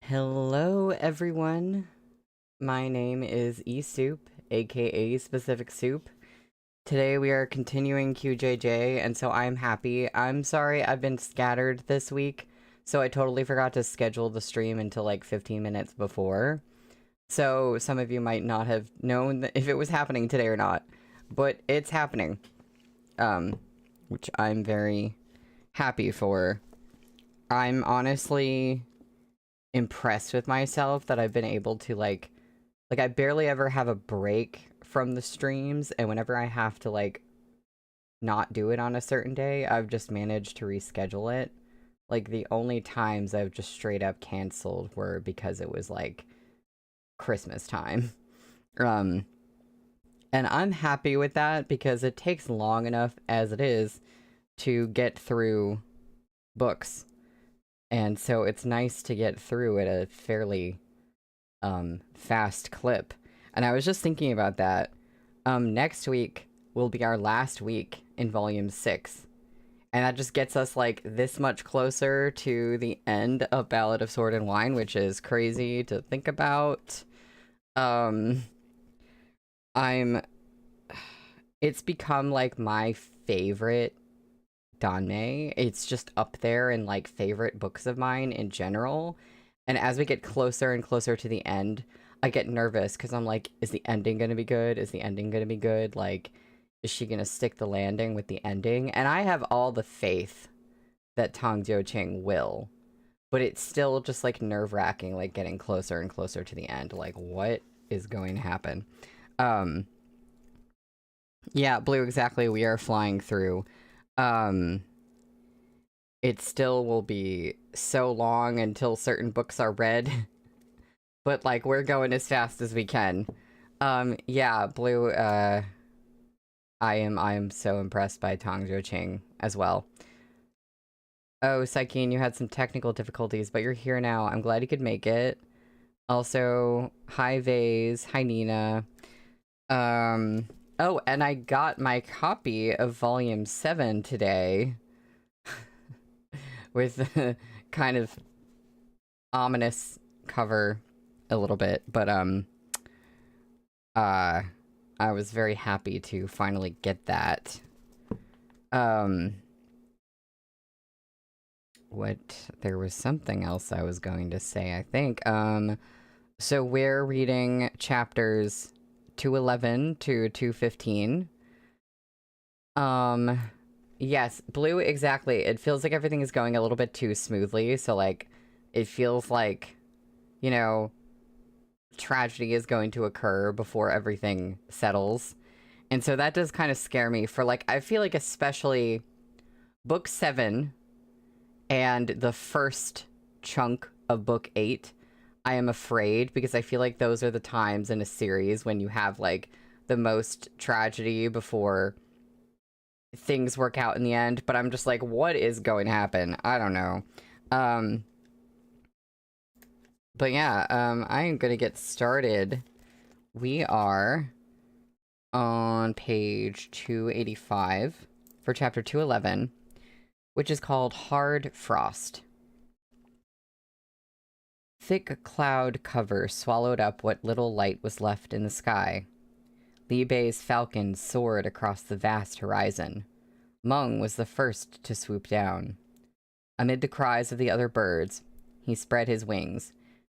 Hello, everyone. My name is eSoup, aka Specific Soup. Today we are continuing QJJ, and so I'm happy. I'm sorry I've been scattered this week, so I totally forgot to schedule the stream until like 15 minutes before. So some of you might not have known if it was happening today or not, but it's happening. Which I'm very happy for. I'm honestly impressed with myself that I've been able to like I barely ever have a break from the streams, and whenever I have to like not do it on a certain day, I've just managed to reschedule it. Like the only times I've just straight up canceled were because it was like Christmas time. Um and I'm happy with that because it takes long enough as it is to get through books. And so it's nice to get through at a fairly fast clip. And I was just thinking about that. Next week will be our last week in volume 6. And that just gets us like this much closer to the end of Ballad of Sword and Wine, which is crazy to think about. It's become like my favorite Danmei. It's just up there in like favorite books of mine in general. And as we get closer and closer to the end, I get nervous because I'm like, is the ending going to be good? Is the ending going to be good? Like, is she going to stick the landing with the ending? And I have all the faith that Tang Jiuqing will. But it's still just like nerve-wracking, like getting closer and closer to the end. Like, what is going to happen? Yeah, Blue, exactly. We are flying through. It still will be so long until certain books are read. But, like, we're going as fast as we can. Yeah, Blue, I am so impressed by Tang Jiuqing as well. Oh, Saikin, you had some technical difficulties, but you're here now. I'm glad you could make it. Also, hi Vase, hi Nina. Oh, and I got my copy of Volume 7 today. With the kind of ominous cover a little bit, but I was very happy to finally get that. There was something else I was going to say, I think. So we're reading chapters 211 to 215. Yes, Blue, exactly. It feels like everything is going a little bit too smoothly, so, like, it feels like, you know, tragedy is going to occur before everything settles. And so that does kind of scare me for, like, I feel like especially book 7 and the first chunk of book 8, I am afraid because I feel like those are the times in a series when you have, like, the most tragedy before things work out in the end, but I'm just like, what is going to happen? I don't know. But yeah, I am gonna get started. We are on page 285 for chapter 211, which is called Hard Frost. Thick cloud cover swallowed up what little light was left in the sky. Li Bei's falcon soared across the vast horizon. Meng was the first to swoop down. Amid the cries of the other birds, he spread his wings,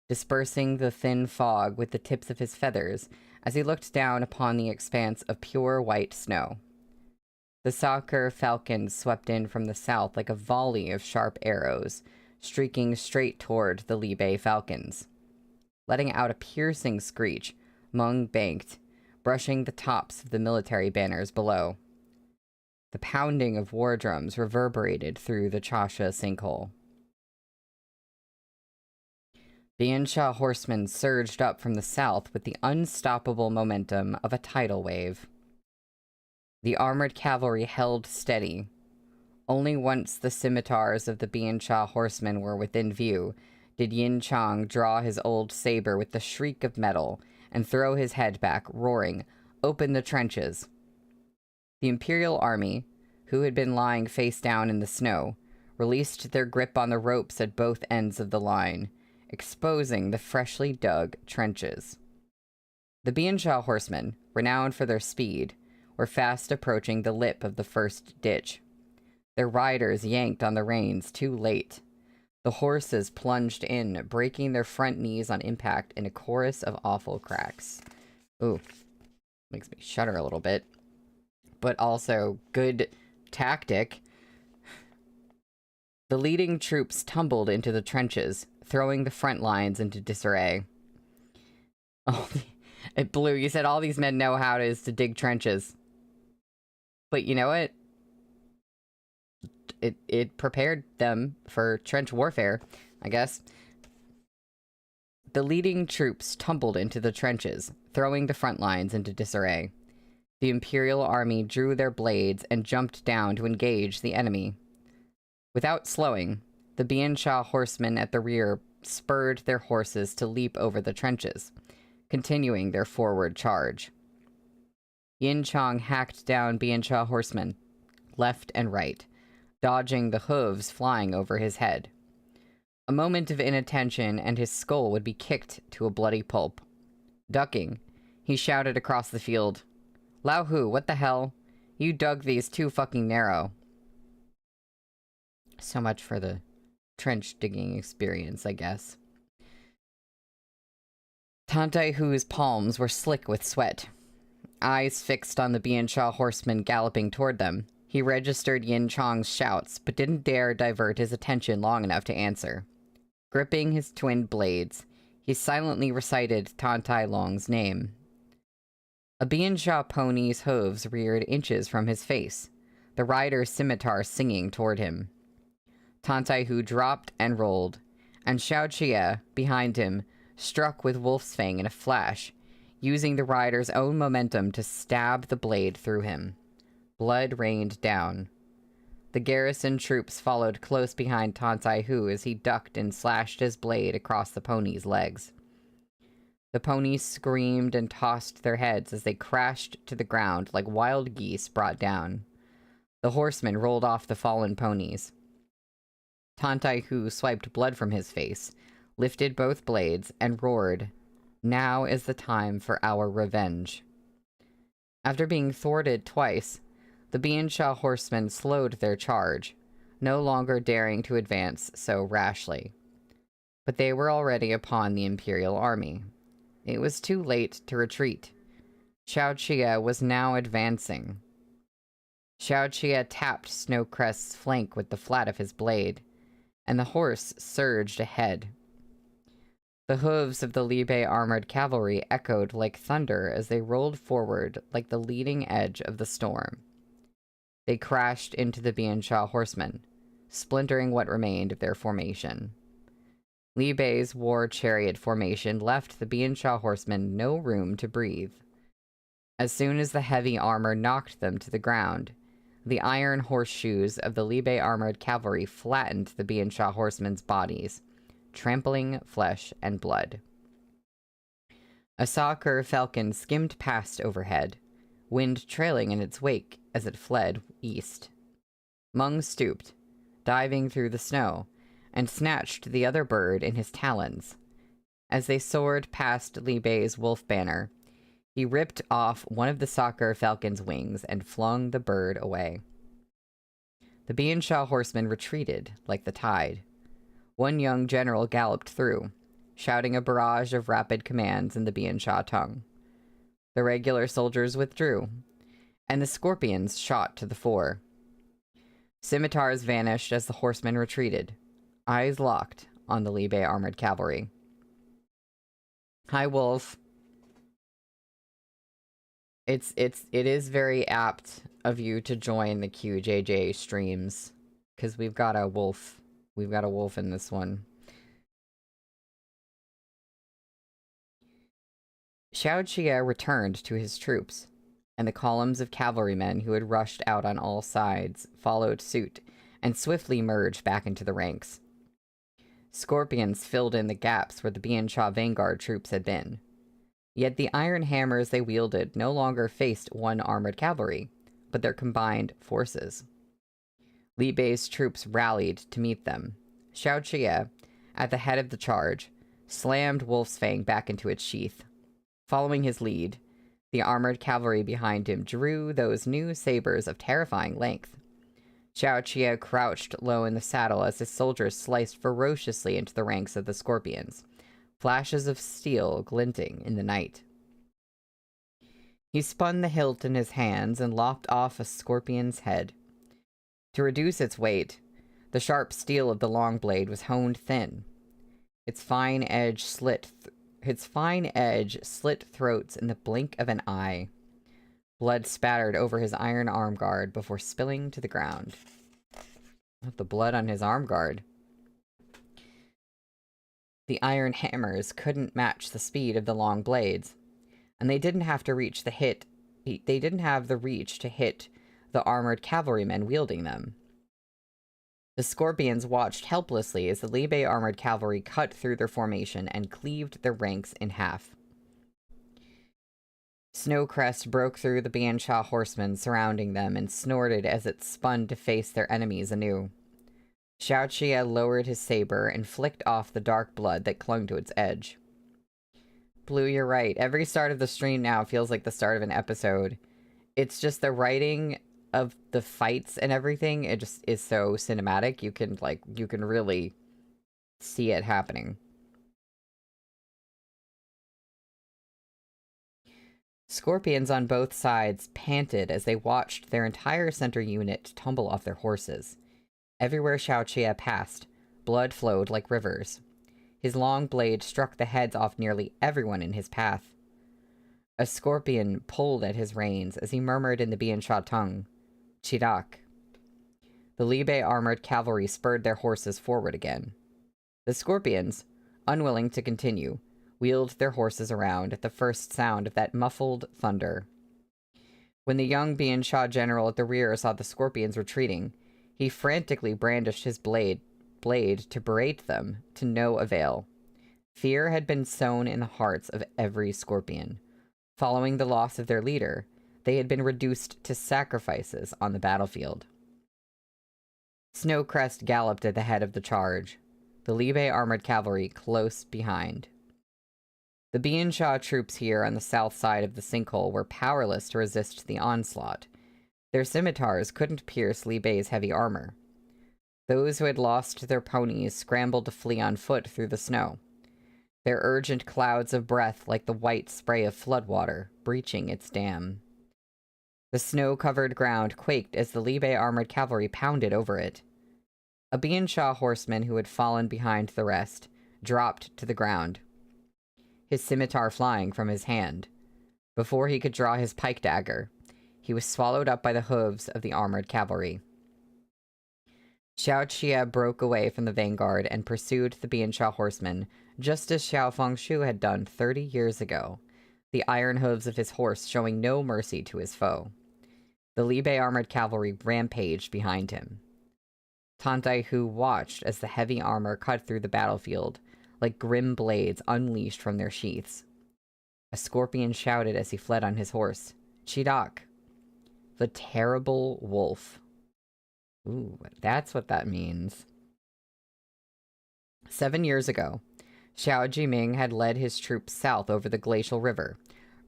dispersing the thin fog with the tips of his feathers as he looked down upon the expanse of pure white snow. The soccer falcon swept in from the south like a volley of sharp arrows, streaking straight toward the Li Bei falcons. Letting out a piercing screech, Meng banked, brushing the tops of the military banners below. The pounding of war drums reverberated through the Chasha sinkhole. The Insha horsemen surged up from the south with the unstoppable momentum of a tidal wave. The armored cavalry held steady. Only once the scimitars of the Biansha horsemen were within view did Yin Chang draw his old saber with the shriek of metal and throw his head back, roaring, "Open the trenches!" The Imperial Army, who had been lying face down in the snow, released their grip on the ropes at both ends of the line, exposing the freshly dug trenches. The Biansha horsemen, renowned for their speed, were fast approaching the lip of the first ditch. Their riders yanked on the reins too late. The horses plunged in, breaking their front knees on impact in a chorus of awful cracks. Ooh, makes me shudder a little bit. But also, good tactic. The leading troops tumbled into the trenches, throwing the front lines into disarray. Oh, it blew. You said all these men know how it is to dig trenches. But you know what? It prepared them for trench warfare, I guess. The leading troops tumbled into the trenches, throwing the front lines into disarray. The Imperial Army drew their blades and jumped down to engage the enemy. Without slowing, the Biansha horsemen at the rear spurred their horses to leap over the trenches, continuing their forward charge. Yin Chong hacked down Biansha horsemen, left and right, dodging the hooves flying over his head. A moment of inattention and his skull would be kicked to a bloody pulp. Ducking, he shouted across the field, "Lao Hu, what the hell? You dug these too fucking narrow." So much for the trench digging experience, I guess. Tantai Hu's palms were slick with sweat. Eyes fixed on the Biansha horseman galloping toward them, he registered Yin Chong's shouts, but didn't dare divert his attention long enough to answer. Gripping his twin blades, he silently recited Tantai Long's name. A Biansha pony's hooves reared inches from his face, the rider's scimitar singing toward him. Tantai Hu dropped and rolled, and Xiao Chia, behind him, struck with Wolf's Fang in a flash, using the rider's own momentum to stab the blade through him. Blood rained down. The garrison troops followed close behind Tantai Hu as he ducked and slashed his blade across the pony's legs. The ponies screamed and tossed their heads as they crashed to the ground like wild geese brought down. The horsemen rolled off the fallen ponies. Tantai Hu swiped blood from his face, lifted both blades, and roared, "Now is the time for our revenge." After being thwarted twice, the Biansha horsemen slowed their charge, no longer daring to advance so rashly. But they were already upon the Imperial Army. It was too late to retreat. Xiao Chia was now advancing. Xiao Chia tapped Snowcrest's flank with the flat of his blade, and the horse surged ahead. The hooves of the Libe armored cavalry echoed like thunder as they rolled forward like the leading edge of the storm. They crashed into the Biansha horsemen, splintering what remained of their formation. Libe's war chariot formation left the Biansha horsemen no room to breathe. As soon as the heavy armor knocked them to the ground, the iron horseshoes of the Libe armored cavalry flattened the Biansha horsemen's bodies, trampling flesh and blood. A Sakur falcon skimmed past overhead, wind trailing in its wake as it fled east. Meng stooped, diving through the snow, and snatched the other bird in his talons. As they soared past Libe's wolf banner, he ripped off one of the Sakur falcon's wings and flung the bird away. The Biansha horsemen retreated like the tide. One young general galloped through, shouting a barrage of rapid commands in the Biansha tongue. The regular soldiers withdrew, and the scorpions shot to the fore. Scimitars vanished as the horsemen retreated, eyes locked on the Libe armored cavalry. Hi, Wolf. It is very apt of you to join the QJJ streams, because we've got a wolf. We've got a wolf in this one. Xiao Chia returned to his troops, and the columns of cavalrymen who had rushed out on all sides followed suit and swiftly merged back into the ranks. Scorpions filled in the gaps where the Biansha vanguard troops had been. Yet the iron hammers they wielded no longer faced one armored cavalry, but their combined forces. Li Bei's troops rallied to meet them. Xiao Chia, at the head of the charge, slammed Wolf's Fang back into its sheath. Following his lead, the armored cavalry behind him drew those new sabers of terrifying length. Xiao Qie crouched low in the saddle as his soldiers sliced ferociously into the ranks of the scorpions, flashes of steel glinting in the night. He spun the hilt in his hands and lopped off a scorpion's head. To reduce its weight, the sharp steel of the long blade was honed thin. Its fine edge slit throats in the blink of an eye. Blood spattered over his iron arm guard before spilling to the ground. The blood on his arm guard. The iron hammers couldn't match the speed of the long blades, and they didn't have the reach to hit the armored cavalrymen wielding them. The scorpions watched helplessly as the Libe armored cavalry cut through their formation and cleaved their ranks in half. Snowcrest broke through the Biansha horsemen surrounding them and snorted as it spun to face their enemies anew. Xiao Qie lowered his saber and flicked off the dark blood that clung to its edge. Blue, you're right. Every start of the stream now feels like the start of an episode. It's just the writing of the fights and everything, it just is so cinematic. You can really see it happening. Scorpions on both sides panted as they watched their entire center unit tumble off their horses. Everywhere Xiao Qie passed, blood flowed like rivers. His long blade struck the heads off nearly everyone in his path. A scorpion pulled at his reins as he murmured in the Biansha tongue, "Chirak." The Libe armored cavalry spurred their horses forward again. The scorpions, unwilling to continue, wheeled their horses around at the first sound of that muffled thunder. When the young Biansha general at the rear saw the scorpions retreating, he frantically brandished his blade to berate them, to no avail. Fear had been sown in the hearts of every scorpion. Following the loss of their leader, they had been reduced to sacrifices on the battlefield. Snowcrest galloped at the head of the charge, the Libe armored cavalry close behind. The Biansha troops here on the south side of the sinkhole were powerless to resist the onslaught. Their scimitars couldn't pierce Libe's heavy armor. Those who had lost their ponies scrambled to flee on foot through the snow, their urgent clouds of breath like the white spray of floodwater breaching its dam. The snow-covered ground quaked as the Libe armored cavalry pounded over it. A Biansha horseman who had fallen behind the rest dropped to the ground, his scimitar flying from his hand. Before he could draw his pike dagger, he was swallowed up by the hooves of the armored cavalry. Xiao Qie broke away from the vanguard and pursued the Biansha horsemen, just as Xiao Fengshu had done 30 years ago, the iron hooves of his horse showing no mercy to his foe. The Libe armored cavalry rampaged behind him. Tantai Hu watched as the heavy armor cut through the battlefield, like grim blades unleashed from their sheaths. A scorpion shouted as he fled on his horse, "Chidak!" The terrible wolf. Ooh, that's what that means. 7 years ago, Xiao Jiming had led his troops south over the glacial river,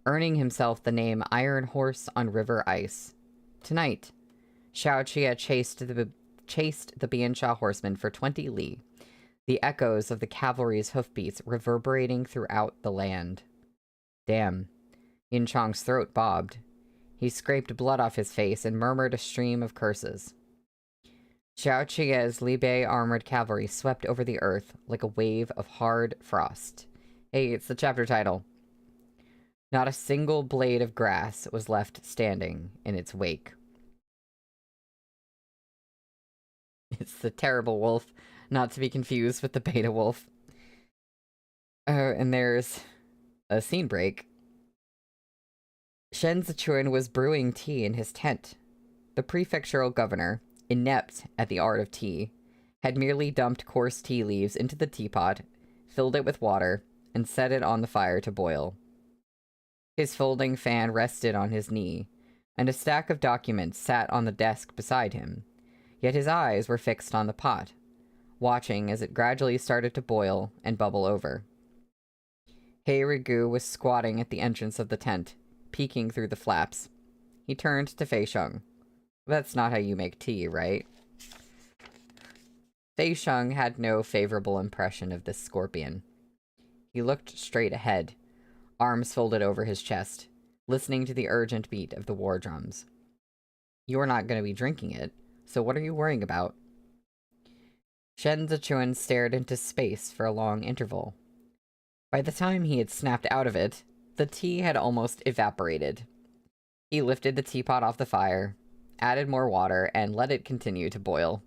earning himself the name Iron Horse on River Ice. Tonight, Xiao Qie chased the Biansha horsemen for 20 li, the echoes of the cavalry's hoofbeats reverberating throughout the land. Damn. Yin Chong's throat bobbed. He scraped blood off his face and murmured a stream of curses. Xiao Qie's Libe armored cavalry swept over the earth like a wave of hard frost. Hey, it's the chapter title. Not a single blade of grass was left standing in its wake. It's the terrible wolf, not to be confused with the beta wolf. And there's a scene break. Shen Zichuan was brewing tea in his tent. The prefectural governor, inept at the art of tea, had merely dumped coarse tea leaves into the teapot, filled it with water, and set it on the fire to boil. His folding fan rested on his knee, and a stack of documents sat on the desk beside him, yet his eyes were fixed on the pot, watching as it gradually started to boil and bubble over. Rigu was squatting at the entrance of the tent, peeking through the flaps. He turned to Fei Sheng. That's not how you make tea, right? Fei Sheng had no favorable impression of this scorpion. He looked straight ahead, arms folded over his chest, listening to the urgent beat of the war drums. You're not going to be drinking it, so what are you worrying about? Shen Zichuan stared into space for a long interval. By the time he had snapped out of it, the tea had almost evaporated. He lifted the teapot off the fire, added more water, and let it continue to boil.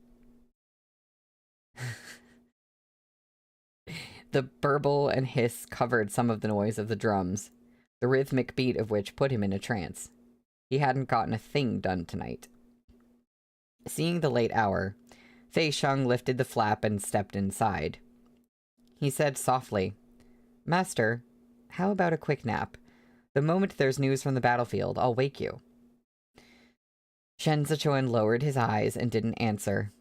The burble and hiss covered some of the noise of the drums, the rhythmic beat of which put him in a trance. He hadn't gotten a thing done tonight. Seeing the late hour, Fei Sheng lifted the flap and stepped inside. He said softly, "Master, how about a quick nap? The moment there's news from the battlefield, I'll wake you." Shen Zichuan lowered his eyes and didn't answer.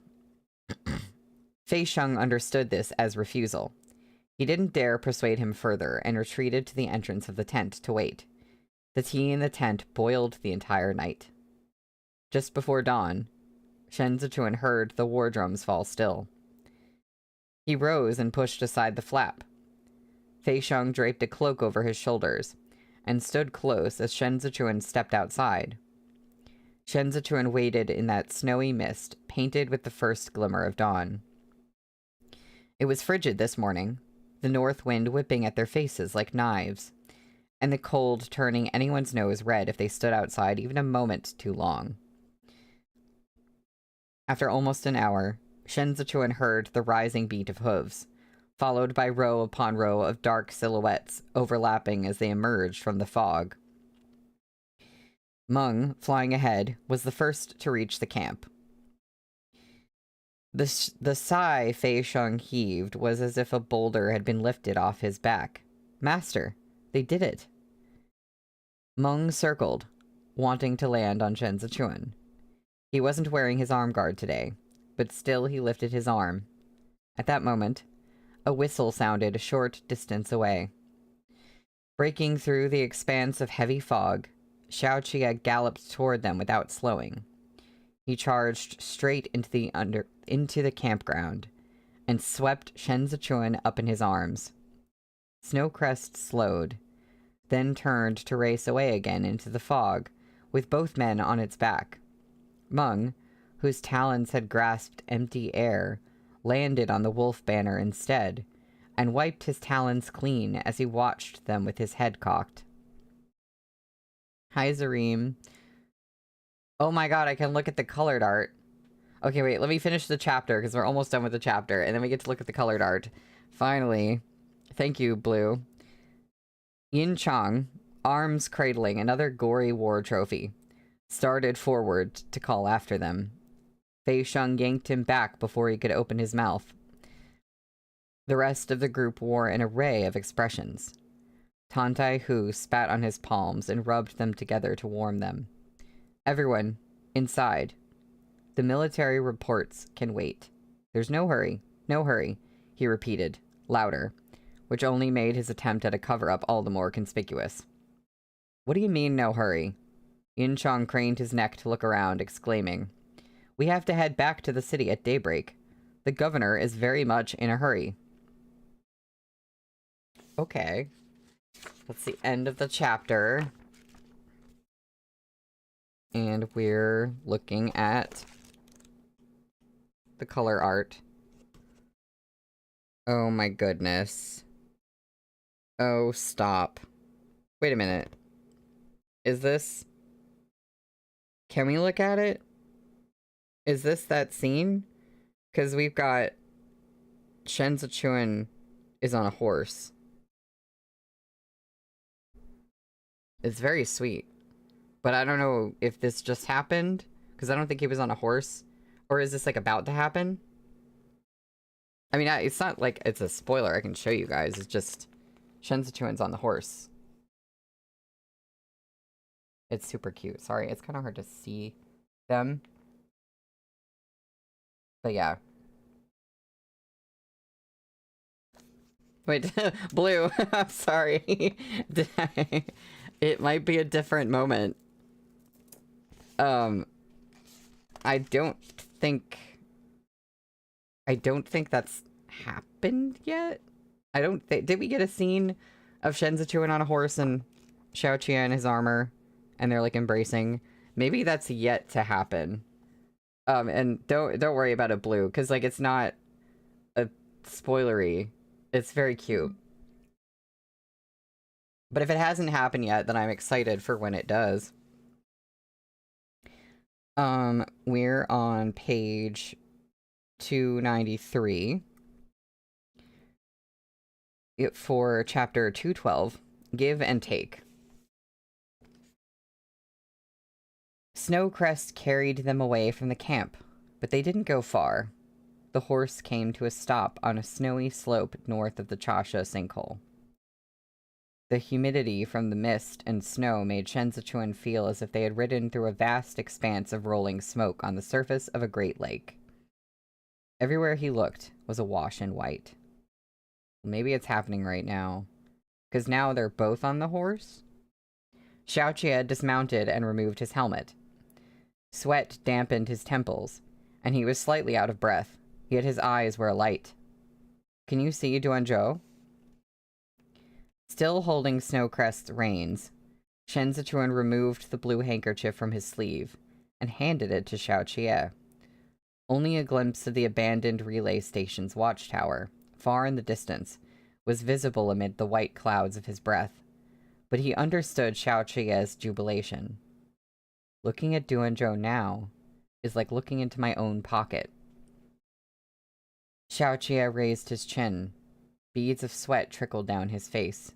Fei Sheng understood this as refusal. He didn't dare persuade him further and retreated to the entrance of the tent to wait. The tea in the tent boiled the entire night. Just before dawn, Shen Zichuan heard the war drums fall still. He rose and pushed aside the flap. Fei Sheng draped a cloak over his shoulders and stood close as Shen Zichuan stepped outside. Shen Zichuan waited in that snowy mist, painted with the first glimmer of dawn. It was frigid this morning, the north wind whipping at their faces like knives, and the cold turning anyone's nose red if they stood outside even a moment too long. After almost an hour, Shen Zichuan heard the rising beat of hooves, followed by row upon row of dark silhouettes overlapping as they emerged from the fog. Meng, flying ahead, was the first to reach the camp. The sigh Fei Sheng heaved was as if a boulder had been lifted off his back. "Master, they did it." Meng circled, wanting to land on Shen Zichuan. He wasn't wearing his arm guard today, but still he lifted his arm. At that moment, a whistle sounded a short distance away. Breaking through the expanse of heavy fog, Xiao Qie galloped toward them without slowing. He charged straight into the campground and swept Shen Zichuan up in his arms. Snowcrest slowed, then turned to race away again into the fog, with both men on its back. Meng, whose talons had grasped empty air, landed on the wolf banner instead, and wiped his talons clean as he watched them with his head cocked. Hi, Zareem. Oh my god, I can look at the colored art. Okay, wait, let me finish the chapter, because we're almost done with the chapter, and then we get to look at the colored art. Finally. Thank you, Blue. Yin Chang, arms cradling another gory war trophy, started forward to call after them. Fei Sheng yanked him back before he could open his mouth. The rest of the group wore an array of expressions. Tantai Hu spat on his palms and rubbed them together to warm them. "Everyone, inside. The military reports can wait. There's no hurry, no hurry," he repeated, louder, which only made his attempt at a cover-up all the more conspicuous. "What do you mean, no hurry?" Yin Chang craned his neck to look around, exclaiming, "We have to head back to the city at daybreak. The governor is very much in a hurry." Okay. That's the end of the chapter. And we're looking at the color art. Oh my goodness. Oh, stop. Wait a minute. Is this... Can we look at it? Is this that scene? Because we've got... Shen Zichuan is on a horse. It's very sweet. But I don't know if this just happened, because I don't think he was on a horse. Or is this, like, about to happen? I mean, it's not like it's a spoiler I can show you guys. It's just Shen Zichuan's on the horse. It's super cute. Sorry, it's kind of hard to see them. But yeah. Wait, blue. I'm sorry. It might be a different moment. I don't think that's happened yet. I don't think... Did we get a scene of Shen Zichuan on a horse and Xiaoqia in his armor, and they're like embracing? Maybe that's yet to happen. And don't worry about it, blue, because like it's not a spoilery. It's very cute. But if it hasn't happened yet, then I'm excited for when it does. We're on page 293 for chapter 212, Give and Take. Snowcrest carried them away from the camp, but they didn't go far. The horse came to a stop on a snowy slope north of the Chasha sinkhole. The humidity from the mist and snow made Shen Zichuan feel as if they had ridden through a vast expanse of rolling smoke on the surface of a great lake. Everywhere he looked was awash in white. Maybe it's happening right now, because now they're both on the horse? Xiaoqia dismounted and removed his helmet. Sweat dampened his temples, and he was slightly out of breath, yet his eyes were alight. Can you see Duanzhou? Still holding Snowcrest's reins, Shen Zichuan removed the blue handkerchief from his sleeve and handed it to Xiaoqia. Only a glimpse of the abandoned relay station's watchtower, far in the distance, was visible amid the white clouds of his breath, but he understood Xiaoqia's jubilation. Looking at Duanzhou now is like looking into my own pocket. Xiaoqia raised his chin. Beads of sweat trickled down his face.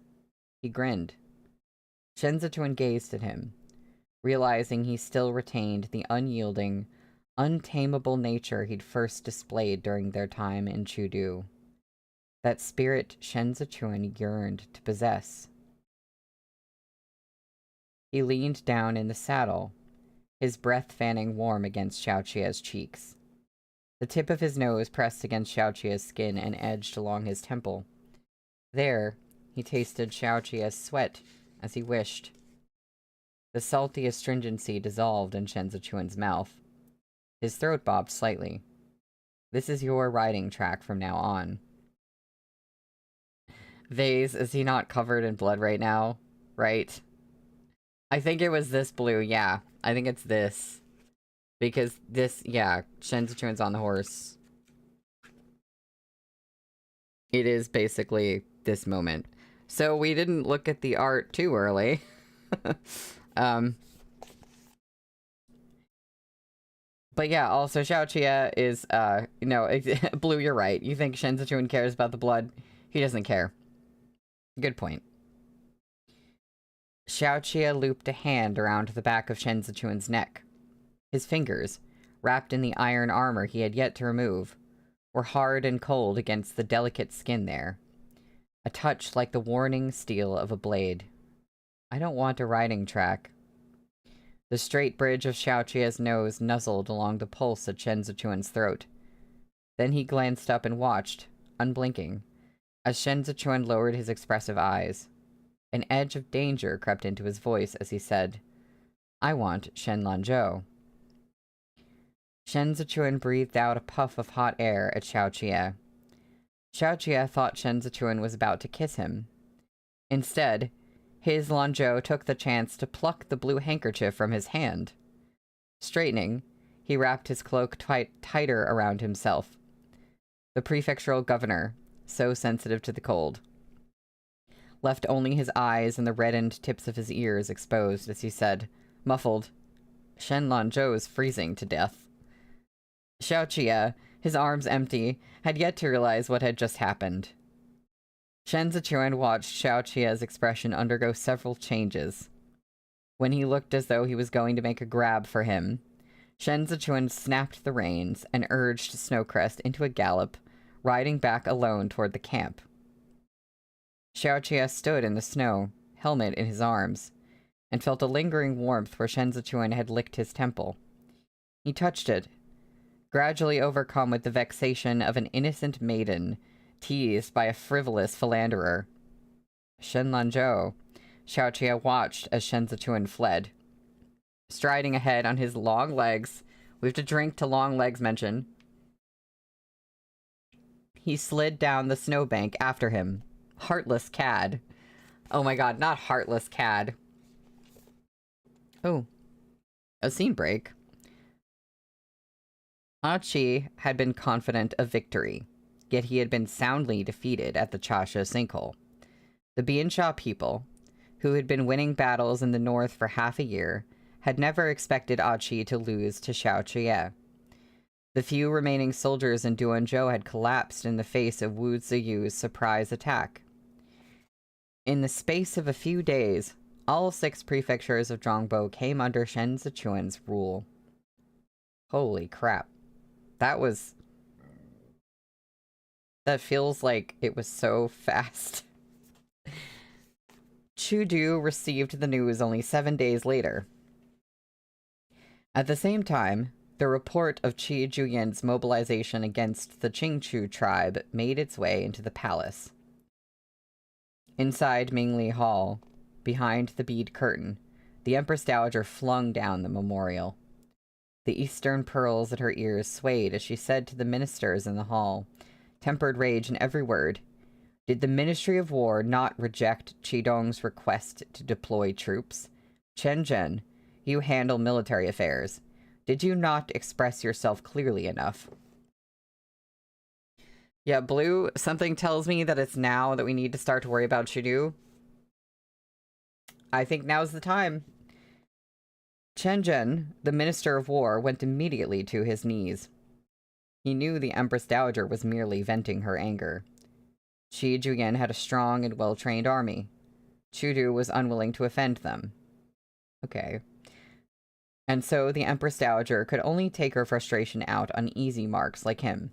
He grinned. Shen Zichuan gazed at him, realizing he still retained the unyielding, untamable nature he'd first displayed during their time in Chudu. That spirit Shen Zichuan yearned to possess. He leaned down in the saddle, his breath fanning warm against Xiaoqia's cheeks. The tip of his nose pressed against Xiaoqia's skin and edged along his temple. There, he tasted Xiaoqia's sweat as he wished. The salty astringency dissolved in Shen Zichuan's mouth. His throat bobbed slightly. This is your riding track from now on. Vase, is he not covered in blood right now? Right? I think it was this blue, yeah. I think it's this. Because this, yeah, Shen Zichuan's on the horse. It is basically this moment. So we didn't look at the art too early. But yeah, also Xiaoqia is, no, Blue, you're right. You think Shen Zichuan cares about the blood? He doesn't care. Good point. Xiaoqia looped a hand around the back of Shen Zichuan's neck. His fingers, wrapped in the iron armor he had yet to remove, were hard and cold against the delicate skin there. A touch like the warning steel of a blade. I don't want a riding track. The straight bridge of Xiaoqia's nose nuzzled along the pulse at Shen Zichuan's throat. Then he glanced up and watched, unblinking, as Shen Zichuan lowered his expressive eyes. An edge of danger crept into his voice as he said, I want Shen Lanzhou. Shen Zichuan breathed out a puff of hot air at Xiaoqia. Xiaoqia thought Shen Zichuan was about to kiss him. Instead, his Lanzhou took the chance to pluck the blue handkerchief from his hand. Straightening, he wrapped his cloak tighter around himself. The prefectural governor, so sensitive to the cold, left only his eyes and the reddened tips of his ears exposed as he said, muffled, Shen Lanzhou is freezing to death. Xiaoqia, his arms empty, had yet to realize what had just happened. Shen Zichuan watched Xiaoqia's expression undergo several changes. When he looked as though he was going to make a grab for him, Shen Zichuan snapped the reins and urged Snowcrest into a gallop, riding back alone toward the camp. Xiaoqia stood in the snow, helmet in his arms, and felt a lingering warmth where Shen Zichuan had licked his temple. He touched it, gradually overcome with the vexation of an innocent maiden teased by a frivolous philanderer. Shen Lanzhou. Xiaoqie watched as Shen Zichuan fled. Striding ahead on his long legs, we have to drink to long legs mention. He slid down the snowbank after him. Heartless cad. Oh my god, not heartless cad. Oh. A scene break. Qi had been confident of victory, yet he had been soundly defeated at the Chasha sinkhole. The Biansha people, who had been winning battles in the north for half a year, had never expected Qi to lose to Xiaoqie. The few remaining soldiers in Duanzhou had collapsed in the face of Wu Ziyu's surprise attack. In the space of a few days, all 6 prefectures of Zhongbo came under Shen Zichuan's rule. Holy crap. That feels like it was so fast. Chudu received the news only 7 days later. At the same time, the report of Qi Juyan's mobilization against the Qingchu tribe made its way into the palace. Inside Mingli Hall, behind the bead curtain, the Empress Dowager flung down the memorial. The eastern pearls at her ears swayed as she said to the ministers in the hall, tempered rage in every word, "Did the Ministry of War not reject Qidong's request to deploy troops? Chen Zhen, you handle military affairs. Did you not express yourself clearly enough?" Yeah, Blue, something tells me that it's now that we need to start to worry about Chudu. I think now's the time. Chen Zhen, the Minister of War, went immediately to his knees. He knew the Empress Dowager was merely venting her anger. Qi Juyan had a strong and well-trained army. Chudu was unwilling to offend them. Okay. And so the Empress Dowager could only take her frustration out on easy marks like him.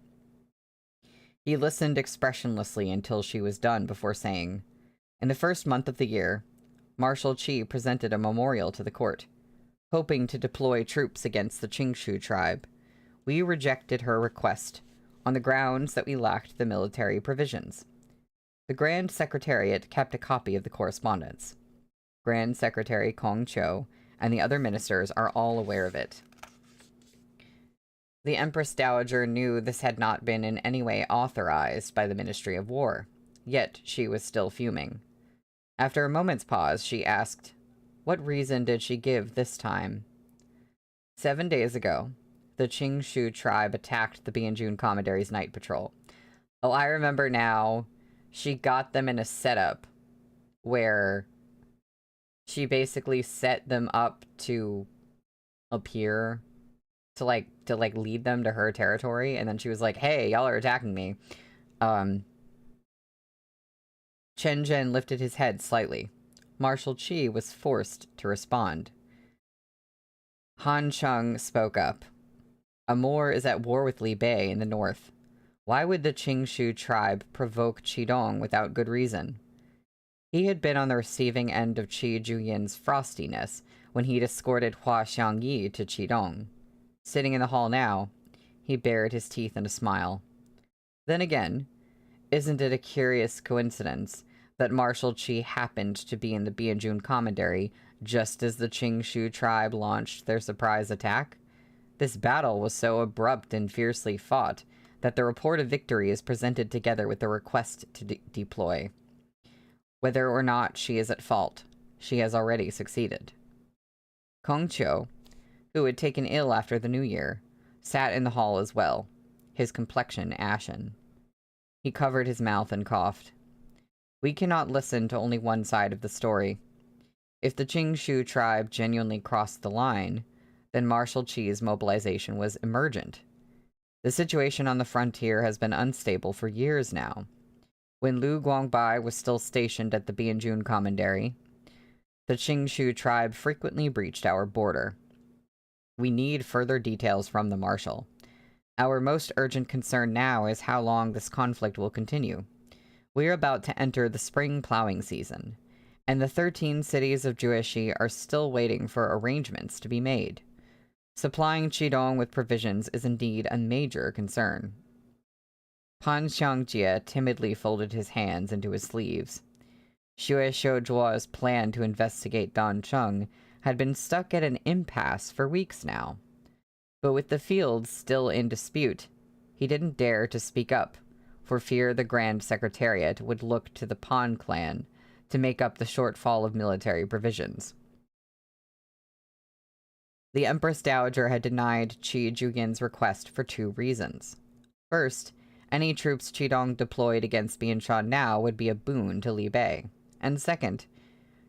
He listened expressionlessly until she was done before saying, "In the first month of the year, Marshal Qi presented a memorial to the court, hoping to deploy troops against the Qingshu tribe. We rejected her request on the grounds that we lacked the military provisions. The Grand Secretariat kept a copy of the correspondence. Grand Secretary Kong Cho and the other ministers are all aware of it." The Empress Dowager knew this had not been in any way authorized by the Ministry of War, yet she was still fuming. After a moment's pause, she asked, what reason did she give this time? 7 days ago, the Qingshu tribe attacked the Bianjun Commandery's night patrol. Oh, I remember now. She got them in a setup where she basically set them up to appear to lead them to her territory, and then she was like, "Hey, y'all are attacking me." Chen Zhen lifted his head slightly. Marshal Qi was forced to respond. Han Cheng spoke up. "Amur is at war with Li Bei in the north. Why would the Qingshu tribe provoke Qidong without good reason?" He had been on the receiving end of Qi Juyan's frostiness when he'd escorted Hua Xiangyi to Qidong. Sitting in the hall now, he bared his teeth in a smile. Then again, isn't it a curious coincidence that Marshal Qi happened to be in the Bianjun Commandery just as the Qingshu tribe launched their surprise attack? This battle was so abrupt and fiercely fought that the report of victory is presented together with the request to deploy. Whether or not she is at fault, she has already succeeded. Kong Qiu, who had taken ill after the new year, sat in the hall as well, his complexion ashen. He covered his mouth and coughed. We cannot listen to only one side of the story. If the Qingshu tribe genuinely crossed the line, then Marshal Qi's mobilization was emergent. The situation on the frontier has been unstable for years now. When Lu Guangbai was still stationed at the Bianjun Commandery, the Qingshu tribe frequently breached our border. We need further details from the Marshal. Our most urgent concern now is how long this conflict will continue. We are about to enter the spring plowing season, and the 13 cities of Jueshi are still waiting for arrangements to be made. Supplying Qidong with provisions is indeed a major concern. Pan Xiangjie timidly folded his hands into his sleeves. Xue Xiuzhuo's plan to investigate Dan Cheng had been stuck at an impasse for weeks now. But with the fields still in dispute, he didn't dare to speak up, for fear the Grand Secretariat would look to the Pan clan to make up the shortfall of military provisions. The Empress Dowager had denied Qi Zhuyin's request for 2 reasons. First, any troops Qidong deployed against Bianshan now would be a boon to Li Bei. And second,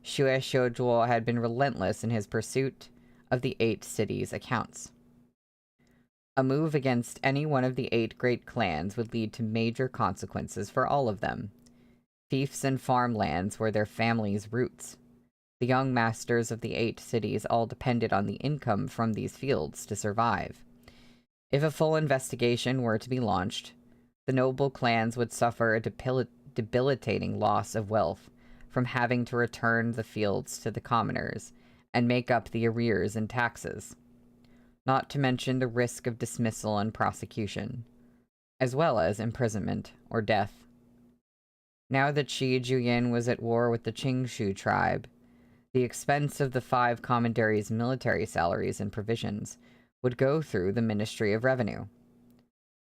Xue Xiuzhuo had been relentless in his pursuit of the 8 cities' accounts. A move against any one of the 8 great clans would lead to major consequences for all of them. Fiefs and farmlands were their families' roots. The young masters of the 8 cities all depended on the income from these fields to survive. If a full investigation were to be launched, the noble clans would suffer a debilitating loss of wealth from having to return the fields to the commoners and make up the arrears in taxes, not to mention the risk of dismissal and prosecution, as well as imprisonment or death. Now that Qi Juyin was at war with the Qingshu tribe, the expense of the 5 commanderies' military salaries and provisions would go through the Ministry of Revenue.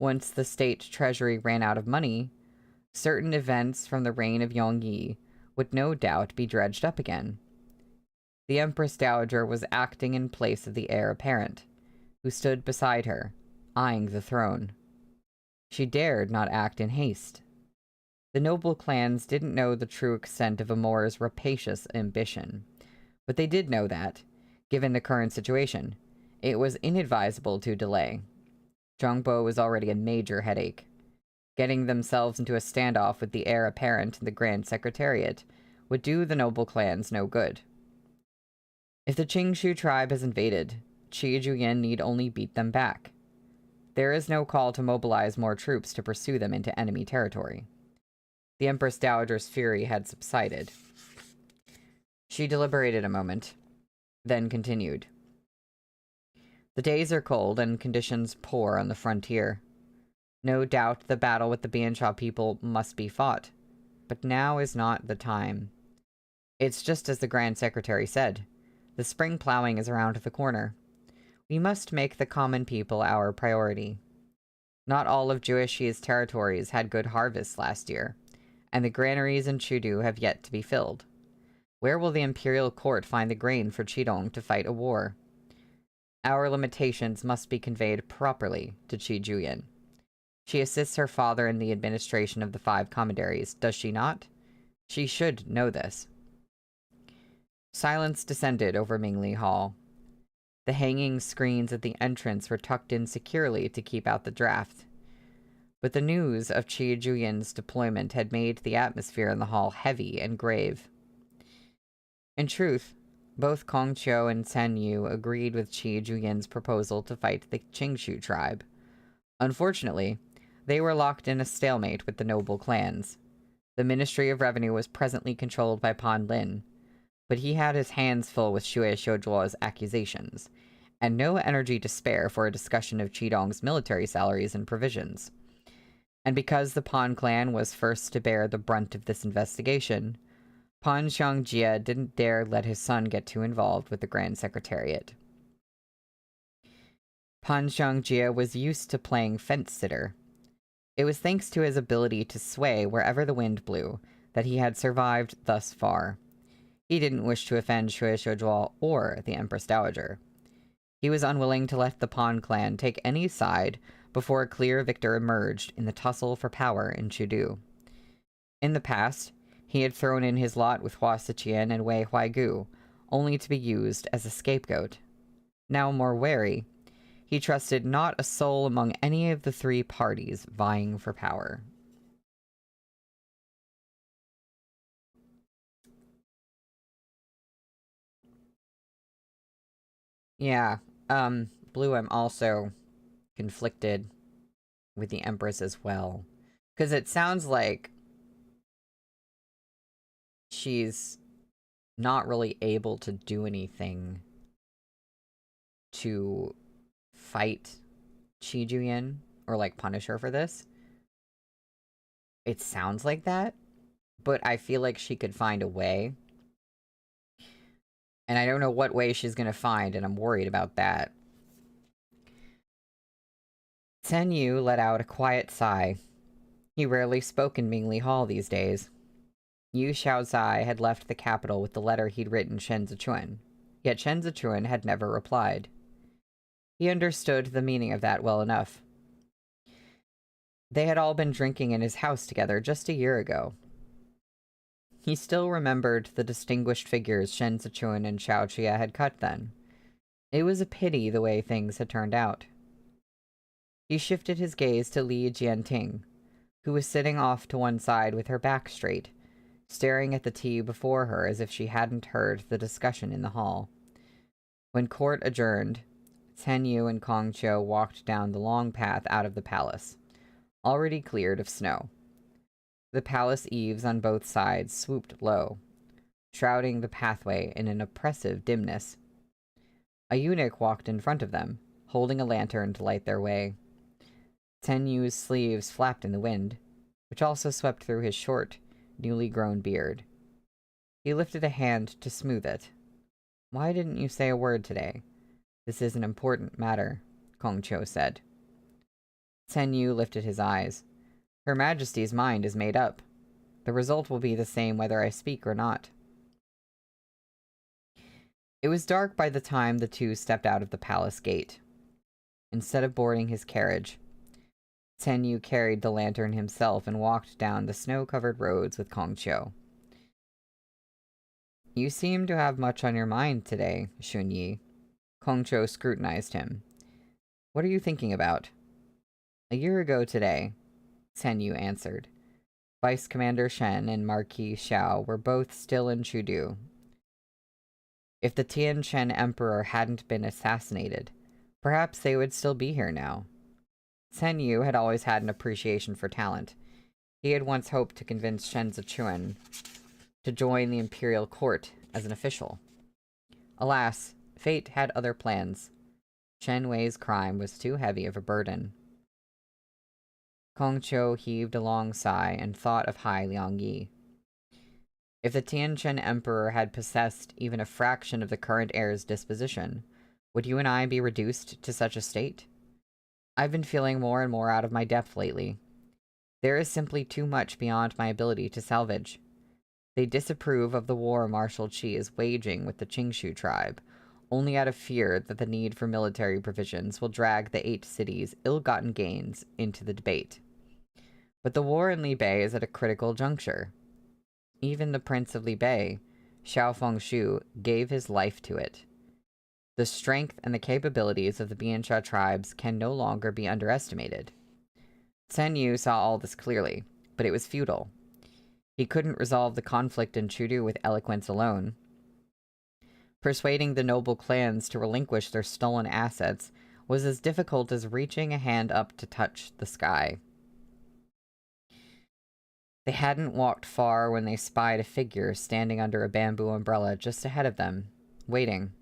Once the state treasury ran out of money, certain events from the reign of Yongyi would no doubt be dredged up again. The Empress Dowager was acting in place of the heir apparent, who stood beside her, eyeing the throne. She dared not act in haste. The noble clans didn't know the true extent of Amor's rapacious ambition, but they did know that, given the current situation, it was inadvisable to delay. Zhongbo was already a major headache. Getting themselves into a standoff with the heir apparent and the Grand Secretariat would do the noble clans no good. If the Qingshu tribe has invaded, Qi Juyin need only beat them back. There is no call to mobilize more troops to pursue them into enemy territory. The Empress Dowager's fury had subsided. She deliberated a moment, then continued. The days are cold and conditions poor on the frontier. No doubt the battle with the Biansha people must be fought, but now is not the time. It's just as the Grand Secretary said. The spring plowing is around the corner. We must make the common people our priority. Not all of Juishi's territories had good harvests last year, and the granaries in Chudu have yet to be filled. Where will the imperial court find the grain for Qidong to fight a war? Our limitations must be conveyed properly to Qi Juyin. She assists her father in the administration of the 5 commanderies, does she not? She should know this. Silence descended over Mingli Hall. The hanging screens at the entrance were tucked in securely to keep out the draft. But the news of Qi Juyin's deployment had made the atmosphere in the hall heavy and grave. In truth, both Kong Qiu and Sen Yu agreed with Qi Juyin's proposal to fight the Qingshu tribe. Unfortunately, they were locked in a stalemate with the noble clans. The Ministry of Revenue was presently controlled by Pan Lin, but he had his hands full with Xue Xiuzhuo's accusations, and no energy to spare for a discussion of Qidong's military salaries and provisions. And because the Pan clan was first to bear the brunt of this investigation, Pan Xiangjie didn't dare let his son get too involved with the Grand Secretariat. Pan Xiangjie was used to playing fence-sitter. It was thanks to his ability to sway wherever the wind blew that he had survived thus far. He didn't wish to offend Xue Xiuzhuo or the Empress Dowager. He was unwilling to let the Pan clan take any side before a clear victor emerged in the tussle for power in Chudu. In the past, he had thrown in his lot with Hua Siqian and Wei Huaigu, only to be used as a scapegoat. Now more wary, he trusted not a soul among any of the 3 parties vying for power. Yeah, Blue, I'm also conflicted with the Empress as well. Because it sounds like she's not really able to do anything to fight Qi Juyin or, like, punish her for this. It sounds like that, but I feel like she could find a way. And I don't know what way she's gonna find, and I'm worried about that. Sen Yu let out a quiet sigh. He rarely spoke in Mingli Hall these days. Yu Xiaozai had left the capital with the letter he'd written Shen Zichuan, yet Shen Zichuan had never replied. He understood the meaning of that well enough. They had all been drinking in his house together just a year ago. He still remembered the distinguished figures Shen Zichuan and Xiao Chia had cut then. It was a pity the way things had turned out. He shifted his gaze to Li Jianting, who was sitting off to one side with her back straight, staring at the tea before her as if she hadn't heard the discussion in the hall. When court adjourned, Ten Yu and Kong Chiu walked down the long path out of the palace, already cleared of snow. The palace eaves on both sides swooped low, shrouding the pathway in an oppressive dimness. A eunuch walked in front of them, holding a lantern to light their way. Ten Yu's sleeves flapped in the wind, which also swept through his short, newly grown beard. He lifted a hand to smooth it. "Why didn't you say a word today? This is an important matter," Kong Chiu said. Ten Yu lifted his eyes. "Her Majesty's mind is made up. The result will be the same whether I speak or not." It was dark by the time the two stepped out of the palace gate. Instead of boarding his carriage, Ten Yu carried the lantern himself and walked down the snow-covered roads with Kong Chiu. "You seem to have much on your mind today, Xun Yi." Kong Chiu scrutinized him. "What are you thinking about?" "A year ago today," Ten Yu answered, "Vice Commander Shen and Marquis Xiao were both still in Chudu. If the Tian Shen Emperor hadn't been assassinated, perhaps they would still be here now." Ten Yu had always had an appreciation for talent. He had once hoped to convince Shen Zichuan to join the imperial court as an official. Alas, fate had other plans. Shen Wei's crime was too heavy of a burden. Kong Chiu heaved a long sigh and thought of Hai Liangyi. If the Tianchen Emperor had possessed even a fraction of the current heir's disposition, would you and I be reduced to such a state? I've been feeling more and more out of my depth lately. There is simply too much beyond my ability to salvage. They disapprove of the war Marshal Qi is waging with the Qingshu tribe, only out of fear that the need for military provisions will drag the 8 cities' ill-gotten gains into the debate. But the war in Libei is at a critical juncture. Even the Prince of Libei, Xiao Fengshu, gave his life to it. The strength and the capabilities of the Biansha tribes can no longer be underestimated. Ten Yu saw all this clearly, but it was futile. He couldn't resolve the conflict in Chudu with eloquence alone. Persuading the noble clans to relinquish their stolen assets was as difficult as reaching a hand up to touch the sky. They hadn't walked far when they spied a figure standing under a bamboo umbrella just ahead of them, waiting.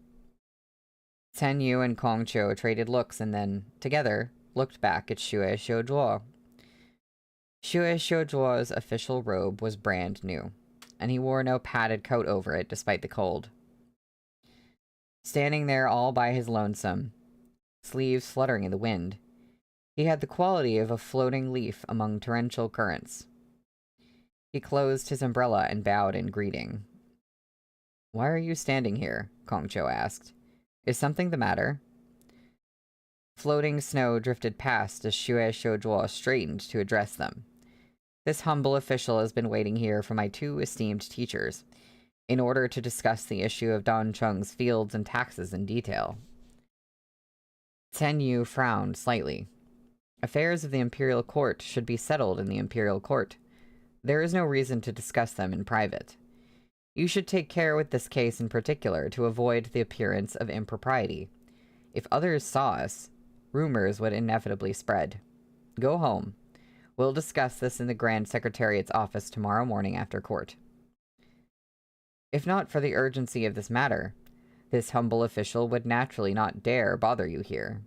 Ten Yu and Kong Chiu traded looks and then, together, looked back at Xue Xiuzhuo. Xue Xiuzhuo's official robe was brand new, and he wore no padded coat over it despite the cold. Standing there all by his lonesome, sleeves fluttering in the wind, he had the quality of a floating leaf among torrential currents. He closed his umbrella and bowed in greeting. "Why are you standing here?" Kong Chiu asked. "Is something the matter?" Floating snow drifted past as Xue Xiuzhuo straightened to address them. "This humble official has been waiting here for my 2 esteemed teachers, in order to discuss the issue of Don Cheng's fields and taxes in detail." Ten Yu frowned slightly. Affairs of the imperial court should be settled in the imperial court. There is no reason to discuss them in private. You should take care with this case in particular to avoid the appearance of impropriety. If others saw us, rumors would inevitably spread. Go home. We'll discuss this in the Grand Secretariat's office tomorrow morning after court. If not for the urgency of this matter, this humble official would naturally not dare bother you here.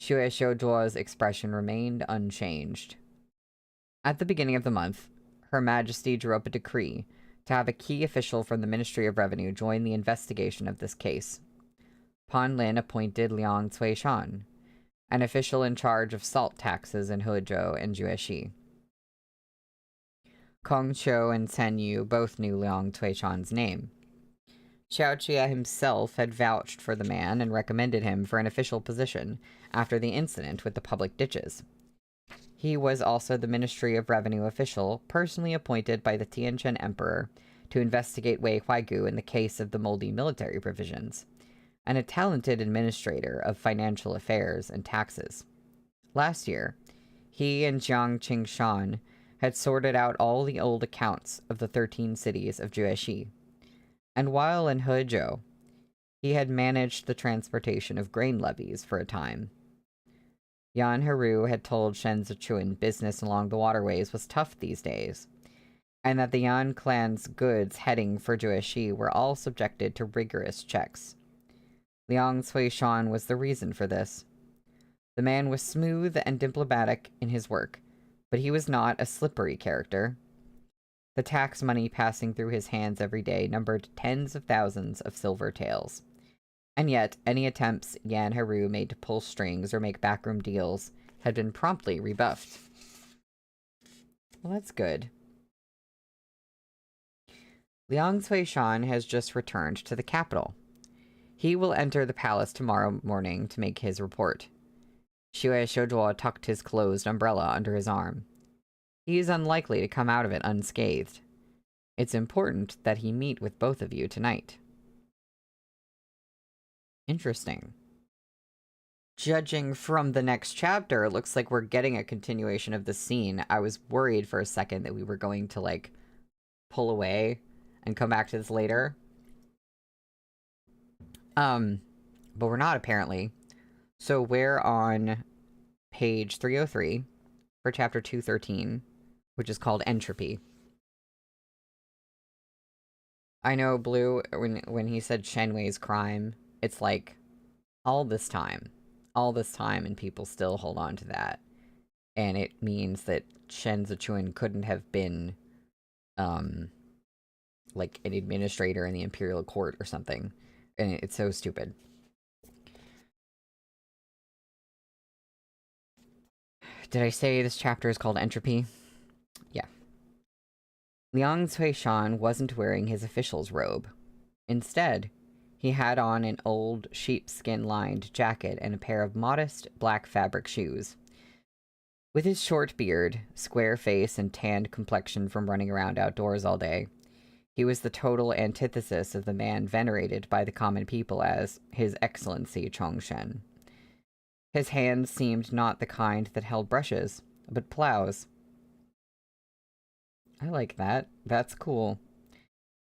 Xue Xiuzhuo's expression remained unchanged. At the beginning of the month, Her Majesty drew up a decree to have a key official from the Ministry of Revenue join the investigation of this case. Pan Lin appointed Liang Cuishan, an official in charge of salt taxes in Hezhou and Jueshi. Kong Qiu and Chen Yu both knew Liang Cuishan's name. Xiao Jie himself had vouched for the man and recommended him for an official position after the incident with the public ditches. He was also the Ministry of Revenue official personally appointed by the Tianchen Emperor to investigate Wei Huaigu in the case of the moldy military provisions, and a talented administrator of financial affairs and taxes. Last year, he and Jiang Qingshan had sorted out all the old accounts of the 13 cities of Jueshi, and while in Hezhou, he had managed the transportation of grain levies for a time. Yan Heru had told Shen Zichuan business along the waterways was tough these days, and that the Yan clan's goods heading for Jueshi were all subjected to rigorous checks. Liang Cuishan was the reason for this. The man was smooth and diplomatic in his work, but he was not a slippery character. The tax money passing through his hands every day numbered tens of thousands of silver taels. And yet, any attempts Yan Heru made to pull strings or make backroom deals had been promptly rebuffed. Well, that's good. Liang Cuishan has just returned to the capital. He will enter the palace tomorrow morning to make his report. Xue Shoujuo tucked his closed umbrella under his arm. He is unlikely to come out of it unscathed. It's important that he meet with both of you tonight. Interesting. Judging from the next chapter, it looks like we're getting a continuation of the scene. I was worried for a second that we were going to, like, pull away and come back to this later. But we're not, apparently. So we're on page 303 for chapter 213, which is called Entropy. I know, Blue, when he said Shenwei's crime, it's like, all this time, and people still hold on to that. And it means that Shen Zichuan couldn't have been, like, an administrator in the imperial court or something. And it's so stupid. Did I say this chapter is called Entropy? Yeah. Liang Cuishan wasn't wearing his official's robe. Instead, he had on an old sheepskin-lined jacket and a pair of modest black fabric shoes. With his short beard, square face, and tanned complexion from running around outdoors all day, he was the total antithesis of the man venerated by the common people as His Excellency Chongshen. His hands seemed not the kind that held brushes, but plows. I like that. That's cool.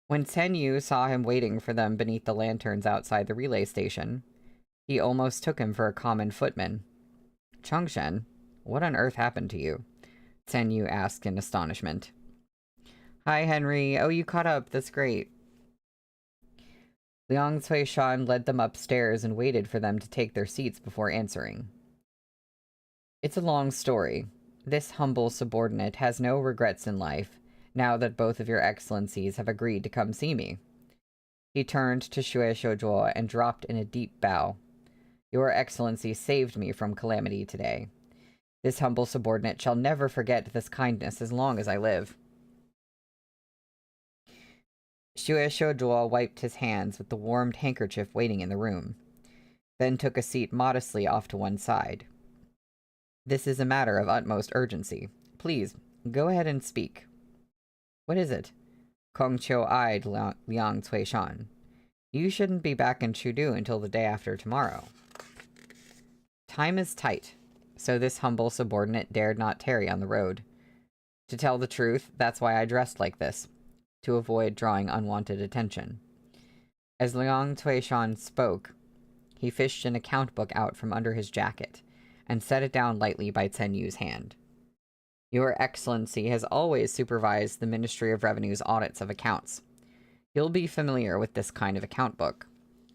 When Chen Yu saw him waiting for them beneath the lanterns outside the relay station, he almost took him for a common footman. Chongshen, what on earth happened to you? Chen Yu asked in astonishment. Hi, Henry. Oh, you caught up. That's great. Liang Cuishan led them upstairs and waited for them to take their seats before answering. It's a long story. This humble subordinate has no regrets in life, now that both of your excellencies have agreed to come see me. He turned to Xue Shoujuo and dropped in a deep bow. Your excellency saved me from calamity today. This humble subordinate shall never forget this kindness as long as I live. Xue Shoujuo wiped his hands with the warmed handkerchief waiting in the room, then took a seat modestly off to one side. This is a matter of utmost urgency. Please, go ahead and speak. What is it? Kong Qiu eyed Liang Cuishan. You shouldn't be back in Chudu until the day after tomorrow. Time is tight, so this humble subordinate dared not tarry on the road. To tell the truth, that's why I dressed like this, to avoid drawing unwanted attention. As Liang Cuishan spoke, he fished an account book out from under his jacket and set it down lightly by Chen Yu's hand. Your Excellency has always supervised the Ministry of Revenue's audits of accounts. You'll be familiar with this kind of account book.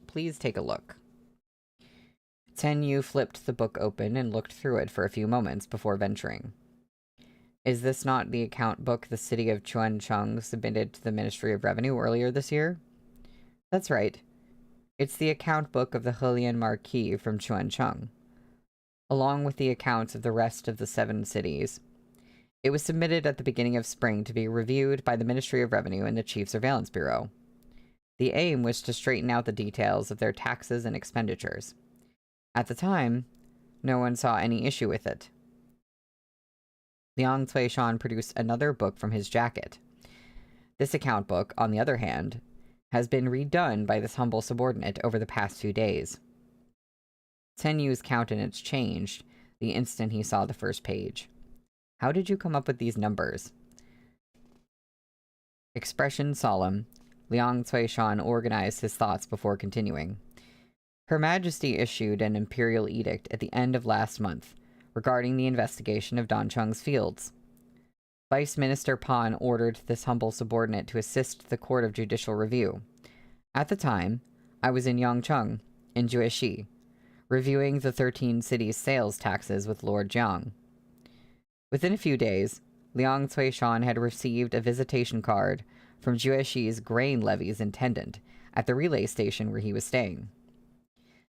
Please take a look. Chen Yu flipped the book open and looked through it for a few moments before venturing. Is this not the account book the city of Chuancheng submitted to the Ministry of Revenue earlier this year? That's right. It's the account book of the Helian Marquis from Chuancheng, along with the accounts of the rest of the 7 cities. It was submitted at the beginning of spring to be reviewed by the Ministry of Revenue and the Chief Surveillance Bureau. The aim was to straighten out the details of their taxes and expenditures. At the time, no one saw any issue with it. Liang Cuishan produced another book from his jacket. This account book, on the other hand, has been redone by this humble subordinate over the past few days. Chen Yu's countenance changed the instant he saw the first page. How did you come up with these numbers? Expression solemn, Liang Cuishan organized his thoughts before continuing. Her Majesty issued an imperial edict at the end of last month regarding the investigation of Dancheng's fields. Vice Minister Pan ordered this humble subordinate to assist the Court of Judicial Review. At the time, I was in Yangcheng, in Jueshi, reviewing the 13 cities' sales taxes with Lord Jiang. Within a few days, Liang Cuishan had received a visitation card from Jueshi's grain levies intendant at the relay station where he was staying.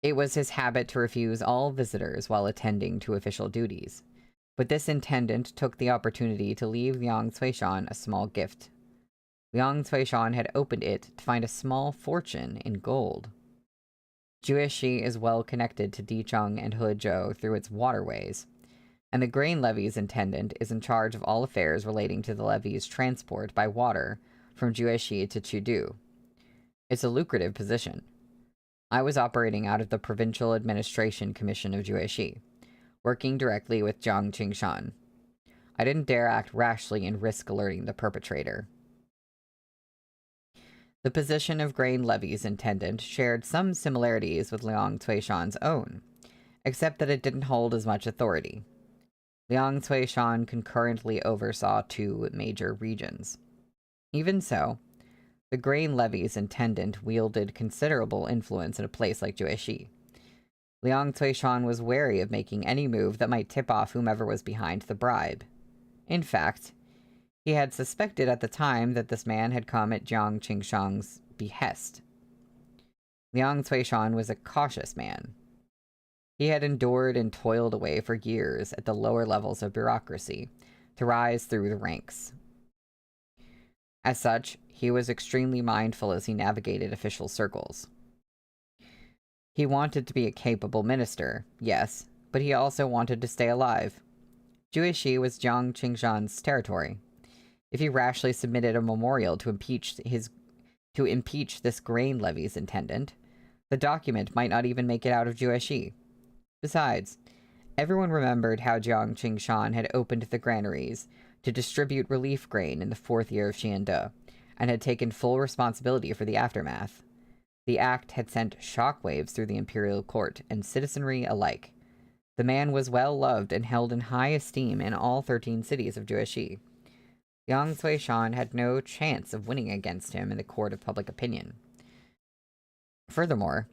It was his habit to refuse all visitors while attending to official duties, but this intendant took the opportunity to leave Liang Cuishan a small gift. Liang Cuishan had opened it to find a small fortune in gold. Jueshi is well connected to Dicheng and Hezhou through its waterways, and the grain levies intendant is in charge of all affairs relating to the levies' transport by water from Jueshi to Chudu. It's a lucrative position. I was operating out of the Provincial Administration Commission of Jueshi, working directly with Jiang Qingshan. I didn't dare act rashly and risk alerting the perpetrator. The position of grain levies intendant shared some similarities with Liang Cuishan's own, except that it didn't hold as much authority. Liang Cuishan concurrently oversaw 2 major regions. Even so, the grain levies intendant wielded considerable influence in a place like Jueshi. Liang Cuishan was wary of making any move that might tip off whomever was behind the bribe. In fact, he had suspected at the time that this man had come at Jiang Qingshan's behest. Liang Cuishan was a cautious man. He had endured and toiled away for years at the lower levels of bureaucracy to rise through the ranks. As such, he was extremely mindful as he navigated official circles. He wanted to be a capable minister, yes, but he also wanted to stay alive. Jueshi was Jiang Qingshan's territory. If he rashly submitted a memorial to impeach this grain levies intendant, the document might not even make it out of Jueshi. Besides, everyone remembered how Jiang Qingshan had opened the granaries to distribute relief grain in the 4th year of Xiande, and had taken full responsibility for the aftermath. The act had sent shockwaves through the imperial court and citizenry alike. The man was well loved and held in high esteem in all 13 cities of Jueshi. Liang Cuishan had no chance of winning against him in the court of public opinion. Furthermore,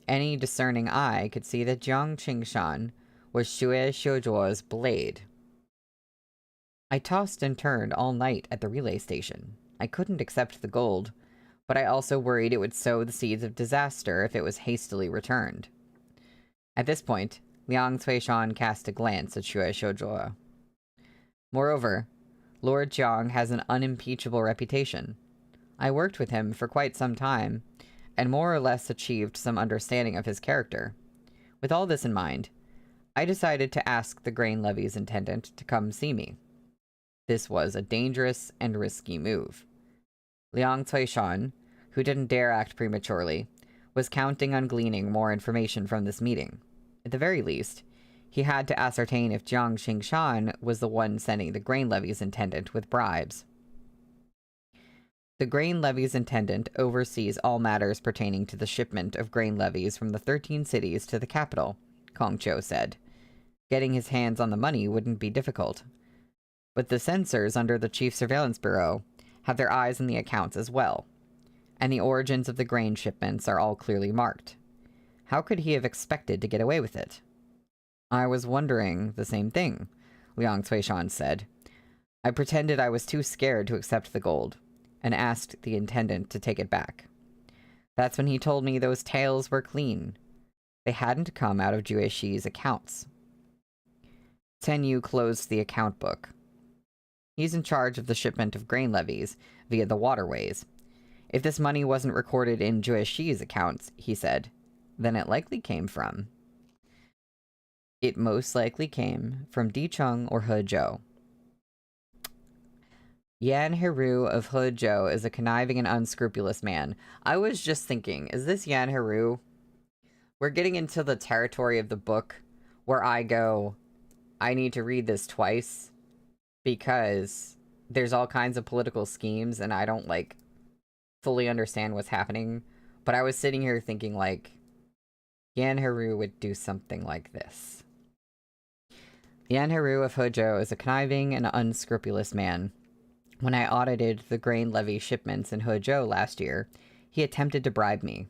any discerning eye could see that Jiang Qingshan was Xue Xiuzhuo's blade. I tossed and turned all night at the relay station. I couldn't accept the gold, but I also worried it would sow the seeds of disaster if it was hastily returned. At this point, Liang Cuishan cast a glance at Xue Xiuzhuo. Moreover, Lord Jiang has an unimpeachable reputation. I worked with him for quite some time, and more or less achieved some understanding of his character. With all this in mind, I decided to ask the grain levies intendant to come see me. This was a dangerous and risky move. Liang Cuishan, who didn't dare act prematurely, was counting on gleaning more information from this meeting. At the very least, he had to ascertain if Jiang Qingshan was the one sending the grain levies intendant with bribes. The grain levies intendant oversees all matters pertaining to the shipment of grain levies from the 13 cities to the capital, Kong Cho said. Getting his hands on the money wouldn't be difficult. But the censors under the Chief Surveillance Bureau have their eyes on the accounts as well, and the origins of the grain shipments are all clearly marked. How could he have expected to get away with it? I was wondering the same thing, Liang Cuishan said. I pretended I was too scared to accept the gold, and asked the intendant to take it back. That's when he told me those tales were clean. They hadn't come out of Jueshi's accounts. Tenyu closed the account book. He's in charge of the shipment of grain levies via the waterways. If this money wasn't recorded in Jueshi's accounts, he said, then it likely came from... It most likely came from Dicheng or Hezhou. Yan Heru of Hezhou is a conniving and unscrupulous man. I was just thinking, is this Yan Heru? We're getting into the territory of the book where I go, I need to read this twice because there's all kinds of political schemes and I don't, like, fully understand what's happening. But I was sitting here thinking, like, Yan Heru would do something like this. Yan Heru of Hezhou is a conniving and unscrupulous man. When I audited the grain levy shipments in Hezhou last year, he attempted to bribe me.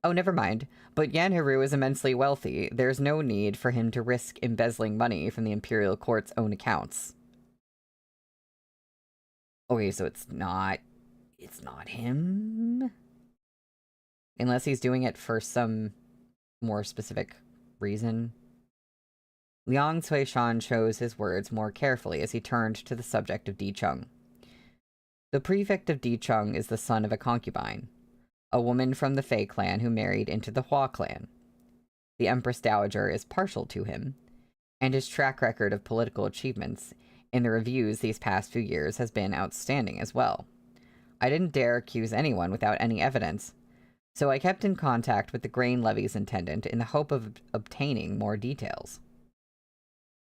Oh, never mind. But Yan Heru is immensely wealthy. There's no need for him to risk embezzling money from the Imperial Court's own accounts. Okay, so it's not him? Unless he's doing it for some more specific reason. Liang Cuishan chose his words more carefully as he turned to the subject of Dicheng. The prefect of Dicheng is the son of a concubine, a woman from the Fei clan who married into the Hua clan. The Empress Dowager is partial to him, and his track record of political achievements in the reviews these past few years has been outstanding as well. I didn't dare accuse anyone without any evidence, so I kept in contact with the grain levies intendant in the hope of obtaining more details.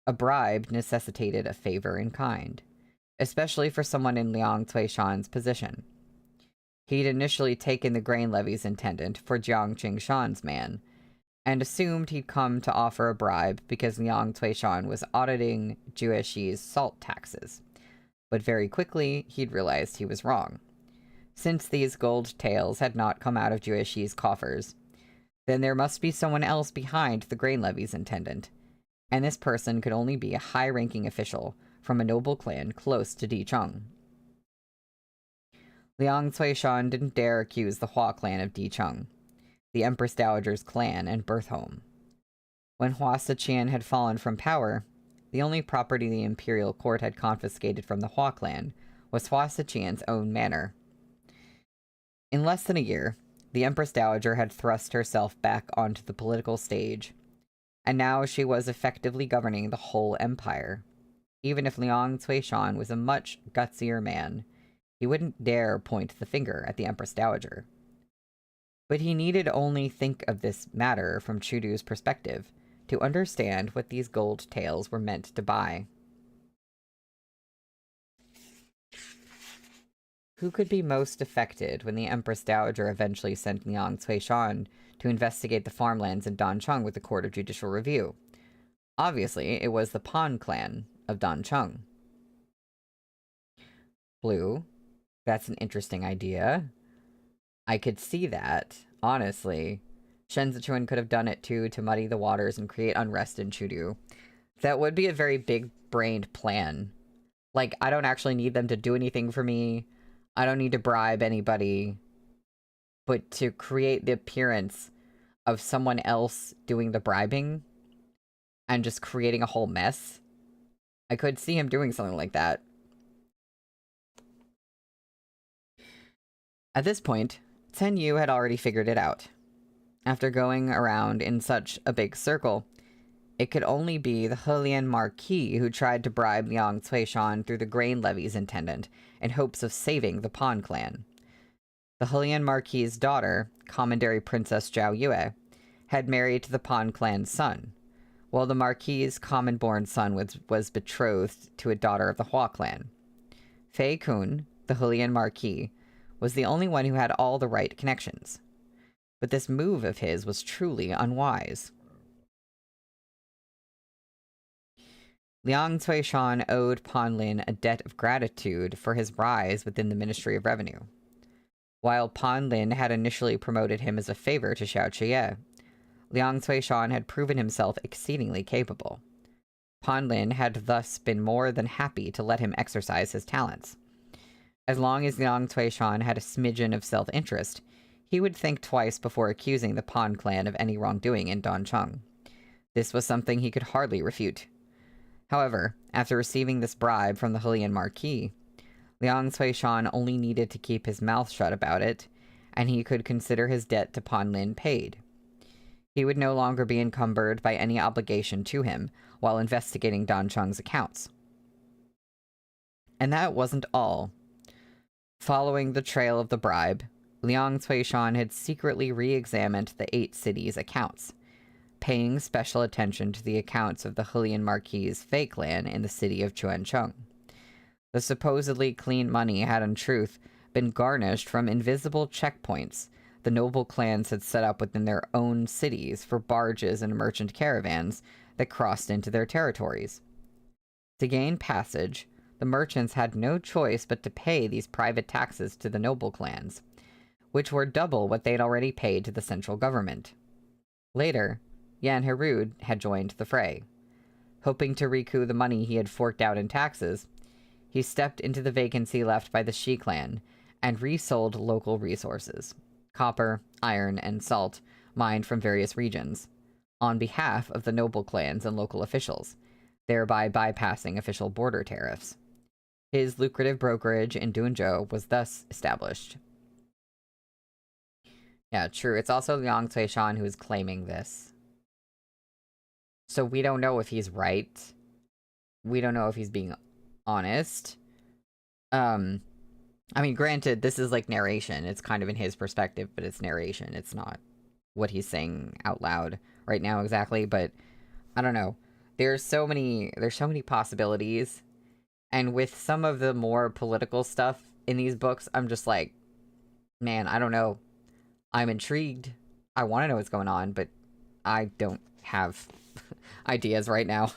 A bribe necessitated a favor in kind, especially for someone in Liang Cuishan's position. He'd initially taken the grain levies intendant for Jiang Qingshan's man, and assumed he'd come to offer a bribe because Liang Cuishan was auditing Jueshi's salt taxes. But very quickly, he'd realized he was wrong. Since these gold taels had not come out of Jueshi's coffers, then there must be someone else behind the grain levies intendant, and this person could only be a high-ranking official from a noble clan close to Dicheng. Liang Cuishan didn't dare accuse the Hua clan of Dicheng, the Empress Dowager's clan and birth home. When Hua Siqian had fallen from power, the only property the imperial court had confiscated from the Hua clan was Hua Siqian's own manor. In less than a year, the Empress Dowager had thrust herself back onto the political stage, and now she was effectively governing the whole empire. Even if Liang Cuishan was a much gutsier man, he wouldn't dare point the finger at the Empress Dowager. But he needed only think of this matter from Chudu's perspective to understand what these gold taels were meant to buy. Who could be most affected when the Empress Dowager eventually sent Liang Cuishan to investigate the farmlands in Dancheng with the Court of Judicial Review? Obviously, it was the Pan clan of Dancheng. Blue, that's an interesting idea. I could see that, honestly. Shen Zichuan could have done it too, to muddy the waters and create unrest in Chudu. That would be a very big-brained plan. Like, I don't actually need them to do anything for me. I don't need to bribe anybody. But to create the appearance of someone else doing the bribing and just creating a whole mess, I could see him doing something like that. At this point, Ten Yu had already figured it out. After going around in such a big circle, it could only be the Helian Marquis who tried to bribe Liang Cuishan through the grain levies intendant in hopes of saving the Pan clan. The Helian Marquis' daughter, Commandery Princess Zhao Yue, had married to the Pan clan's son, while the Marquis' common-born son was betrothed to a daughter of the Hua clan. Fei Kun, the Helian Marquis, was the only one who had all the right connections. But this move of his was truly unwise. Liang Cuishan owed Pan Lin a debt of gratitude for his rise within the Ministry of Revenue. While Pan Lin had initially promoted him as a favor to Xiao Qiye, Liang Cuishan had proven himself exceedingly capable. Pan Lin had thus been more than happy to let him exercise his talents. As long as Liang Tuishan had a smidgen of self-interest, he would think twice before accusing the Pan clan of any wrongdoing in Dancheng. This was something he could hardly refute. However, after receiving this bribe from the Hulian Marquis, Liang Tuishan only needed to keep his mouth shut about it, and he could consider his debt to Pan Lin paid. He would no longer be encumbered by any obligation to him while investigating Dancheng's accounts. And that wasn't all. Following the trail of the bribe, Liang Tuishan had secretly re-examined the 8 cities' accounts, paying special attention to the accounts of the Hulian Marquis' Fei clan in the city of Chuancheng. The supposedly clean money had in truth been garnished from invisible checkpoints the noble clans had set up within their own cities for barges and merchant caravans that crossed into their territories. To gain passage, the merchants had no choice but to pay these private taxes to the noble clans, which were double what they'd already paid to the central government. Later, Yan Herud had joined the fray. Hoping to recoup the money he had forked out in taxes, he stepped into the vacancy left by the Shi clan and resold local resources, copper, iron, and salt mined from various regions, on behalf of the noble clans and local officials, thereby bypassing official border tariffs. His lucrative brokerage in Duanzhou was thus established. Yeah, true. It's also Liang Tuishan who is claiming this. So we don't know if he's right. We don't know if he's being honest. I mean, granted, this is like narration. It's kind of in his perspective, but it's narration. It's not what he's saying out loud right now exactly, but I don't know. There's so many possibilities. And with some of the more political stuff in these books, I'm just like, man, I don't know. I'm intrigued. I want to know what's going on, but I don't have ideas right now.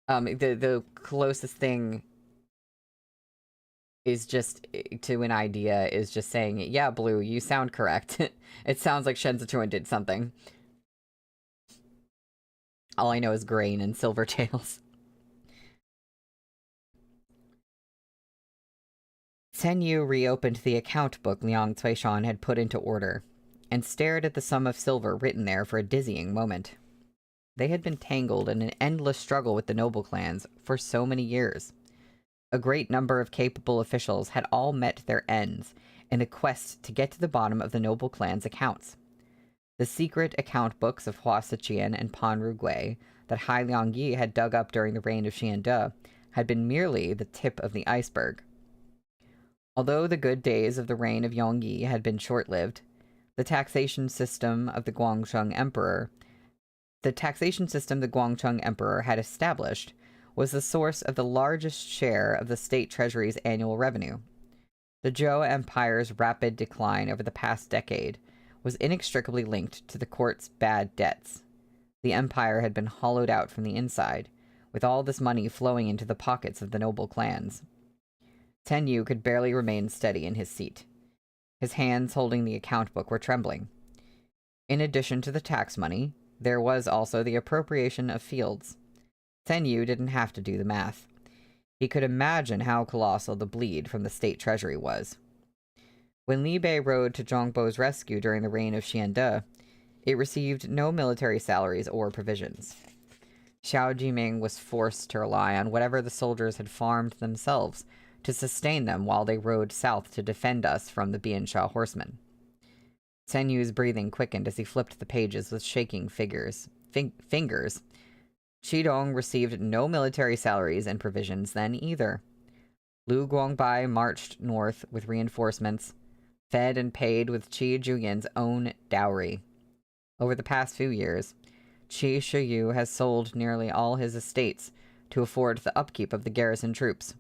The closest thing is just to an idea is just saying, yeah, Blue, you sound correct. It sounds like Shen Zituan did something. All I know is grain and silver tails. Chen Yu reopened the account book Liang Tuishan had put into order, and stared at the sum of silver written there for a dizzying moment. They had been tangled in an endless struggle with the noble clans for so many years. A great number of capable officials had all met their ends in a quest to get to the bottom of the noble clan's accounts. The secret account books of Hua Siqian and Pan Rugui that Hai Liangyi had dug up during the reign of Xiande had been merely the tip of the iceberg. Although the good days of the reign of Yongyi had been short-lived, the taxation system the Guangcheng Emperor had established was the source of the largest share of the state treasury's annual revenue. The Zhou Empire's rapid decline over the past decade was inextricably linked to the court's bad debts. The empire had been hollowed out from the inside, with all this money flowing into the pockets of the noble clans. Chen Yu could barely remain steady in his seat. His hands holding the account book were trembling. In addition to the tax money, there was also the appropriation of fields. Chen Yu didn't have to do the math. He could imagine how colossal the bleed from the state treasury was. When Li Bei rode to Zhongbo's rescue during the reign of Xiande, it received no military salaries or provisions. Xiao Jiming was forced to rely on whatever the soldiers had farmed themselves to sustain them while they rode south to defend us from the Biansha horsemen. Chen Yu's breathing quickened as he flipped the pages with shaking fingers. Qidong received no military salaries and provisions then either. Lu Guangbai marched north with reinforcements, fed and paid with Qi Juyan's own dowry. Over the past few years, Qi Shiyu has sold nearly all his estates to afford the upkeep of the garrison troops.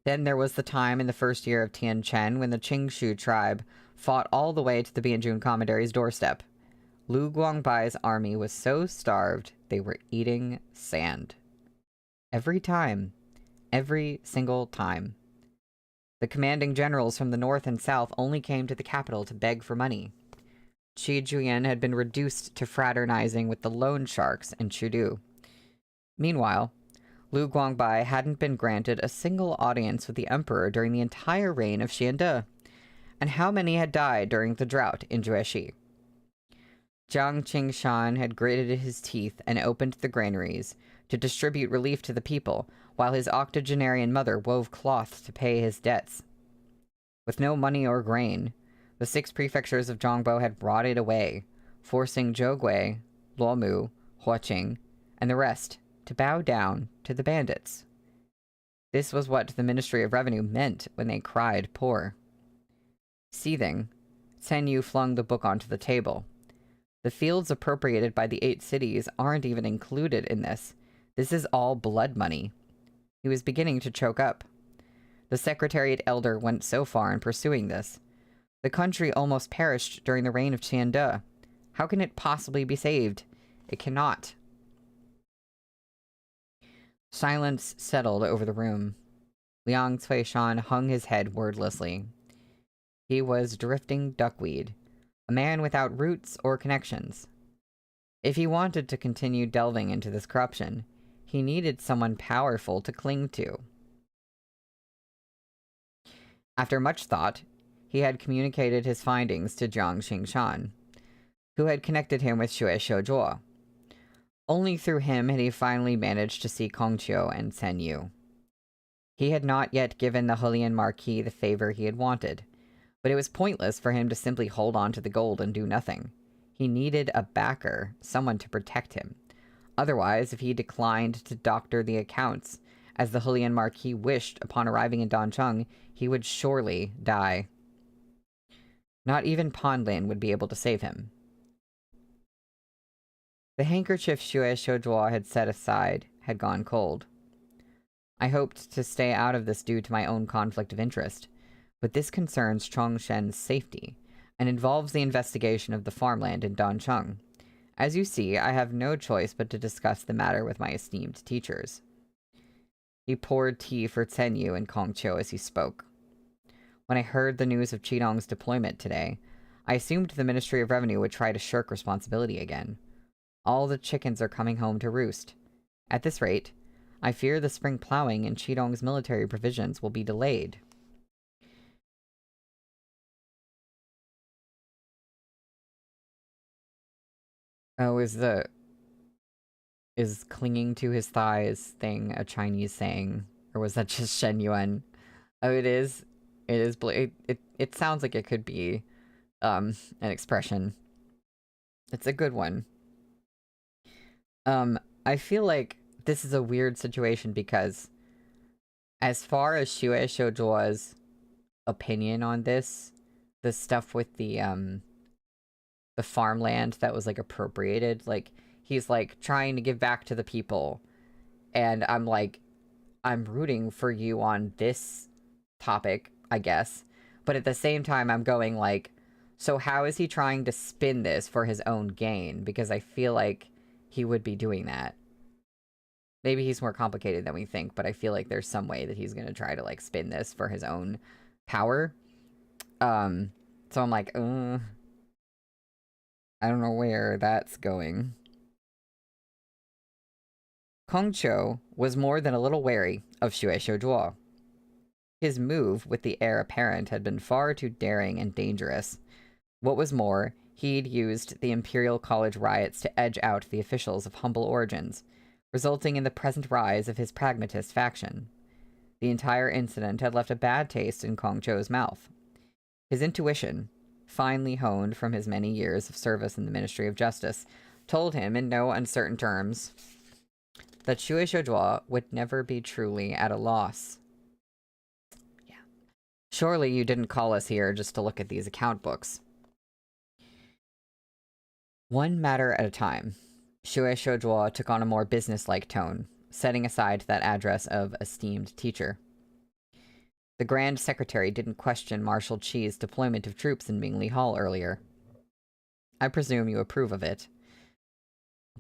Then there was the time in the first year of Tian Chen when the Qingshu tribe fought all the way to the Bianjun commandery's doorstep. Lu Guangbai's army was so starved they were eating sand. Every time. Every single time. The commanding generals from the north and south only came to the capital to beg for money. Qi Juyan had been reduced to fraternizing with the loan sharks in Chudu. Meanwhile, Lu Guangbai hadn't been granted a single audience with the emperor during the entire reign of Xiande. And how many had died during the drought in Jueshi? Jiang Qingshan had gritted his teeth and opened the granaries to distribute relief to the people, while his octogenarian mother wove cloth to pay his debts. With no money or grain, the 6 prefectures of Zhongbo had rotted away, forcing Zhougui, Luomu, Huaqing, and the rest to bow down to the bandits. This was what the Ministry of Revenue meant when they cried poor. Seething, Chen Yu flung the book onto the table. The fields appropriated by the 8 cities aren't even included in this. This is all blood money. He was beginning to choke up. The Secretariat Elder went so far in pursuing this. The country almost perished during the reign of Qiande. How can it possibly be saved? It cannot. Silence settled over the room. Liang Cuishan hung his head wordlessly. He was drifting duckweed, a man without roots or connections. If he wanted to continue delving into this corruption, he needed someone powerful to cling to. After much thought, he had communicated his findings to Jiang Qingshan, who had connected him with Xue Xiuzhuo. Only through him had he finally managed to see Kongqiu and Chen Yu. He had not yet given the Hulian Marquis the favor he had wanted, but it was pointless for him to simply hold on to the gold and do nothing. He needed a backer, someone to protect him. Otherwise, if he declined to doctor the accounts, as the Hulian Marquis wished upon arriving in Dancheng, he would surely die. Not even Panlin would be able to save him. The handkerchief Xue Xiuzhuo had set aside had gone cold. I hoped to stay out of this due to my own conflict of interest, but this concerns Chongshen's safety, and involves the investigation of the farmland in Dancheng. As you see, I have no choice but to discuss the matter with my esteemed teachers. He poured tea for Chen Yu and Kongqiu as he spoke. When I heard the news of Qidong's deployment today, I assumed the Ministry of Revenue would try to shirk responsibility again. All the chickens are coming home to roost. At this rate, I fear the spring plowing and Qidong's military provisions will be delayed. Oh, is clinging to his thighs thing a Chinese saying? Or was that just Shen Yuan? Oh, it is. It sounds like it could be, an expression. It's a good one. I feel like this is a weird situation because as far as Xue Xiuzhuo's opinion on this, the stuff with the farmland that was, like, appropriated, like, he's, like, trying to give back to the people, and I'm like, I'm rooting for you on this topic, I guess, but at the same time, I'm going, like, so how is he trying to spin this for his own gain? Because I feel like he would be doing that. Maybe he's more complicated than we think, but I feel like there's some way that he's going to try to, like, spin this for his own power. So I'm like, I don't know where that's going. Kongqiu was more than a little wary of Xue Xiuzhuo. His move with the heir apparent had been far too daring and dangerous. What was more, he'd used the Imperial College riots to edge out the officials of humble origins, resulting in the present rise of his pragmatist faction. The entire incident had left a bad taste in Kongqiu's mouth. His intuition, finely honed from his many years of service in the Ministry of Justice, told him in no uncertain terms that Xue Xiuzhuo would never be truly at a loss. Yeah. Surely you didn't call us here just to look at these account books. One matter at a time, Xue Xiuzhuo took on a more business-like tone, setting aside that address of esteemed teacher. The Grand Secretary didn't question Marshal Qi's deployment of troops in Mingli Hall earlier. I presume you approve of it.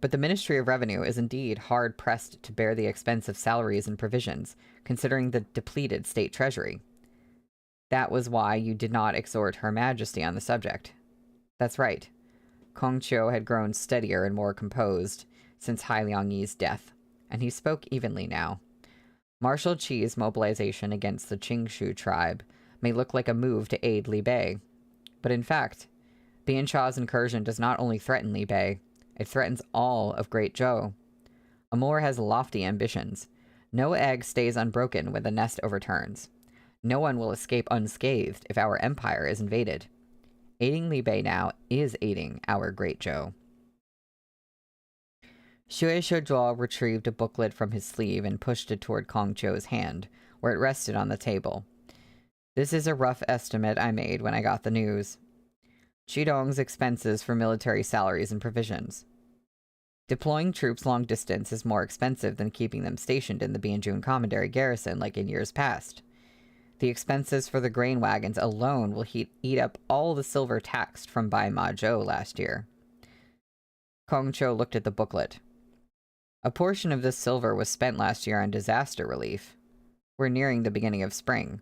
But the Ministry of Revenue is indeed hard-pressed to bear the expense of salaries and provisions, considering the depleted state treasury. That was why you did not exhort Her Majesty on the subject. That's right. Kong Chiu had grown steadier and more composed since Hai Liang-yi's death, and he spoke evenly now. Marshal Qi's mobilization against the Qingshu tribe may look like a move to aid Li Bei, but in fact, Bian Cha's incursion does not only threaten Li Bei, it threatens all of Great Zhou. Amur has lofty ambitions. No egg stays unbroken when the nest overturns. No one will escape unscathed if our empire is invaded. Aiding Li Bei now is aiding our Great Zhou. Xue Shoujuo retrieved a booklet from his sleeve and pushed it toward Kong Chiu's hand, where it rested on the table. This is a rough estimate I made when I got the news. Qidong's expenses for military salaries and provisions. Deploying troops long distance is more expensive than keeping them stationed in the Bianjun Commandery garrison like in years past. The expenses for the grain wagons alone will eat up all the silver taxed from Bai Ma Zhou last year. Kong Chiu looked at the booklet. A portion of this silver was spent last year on disaster relief. We're nearing the beginning of spring.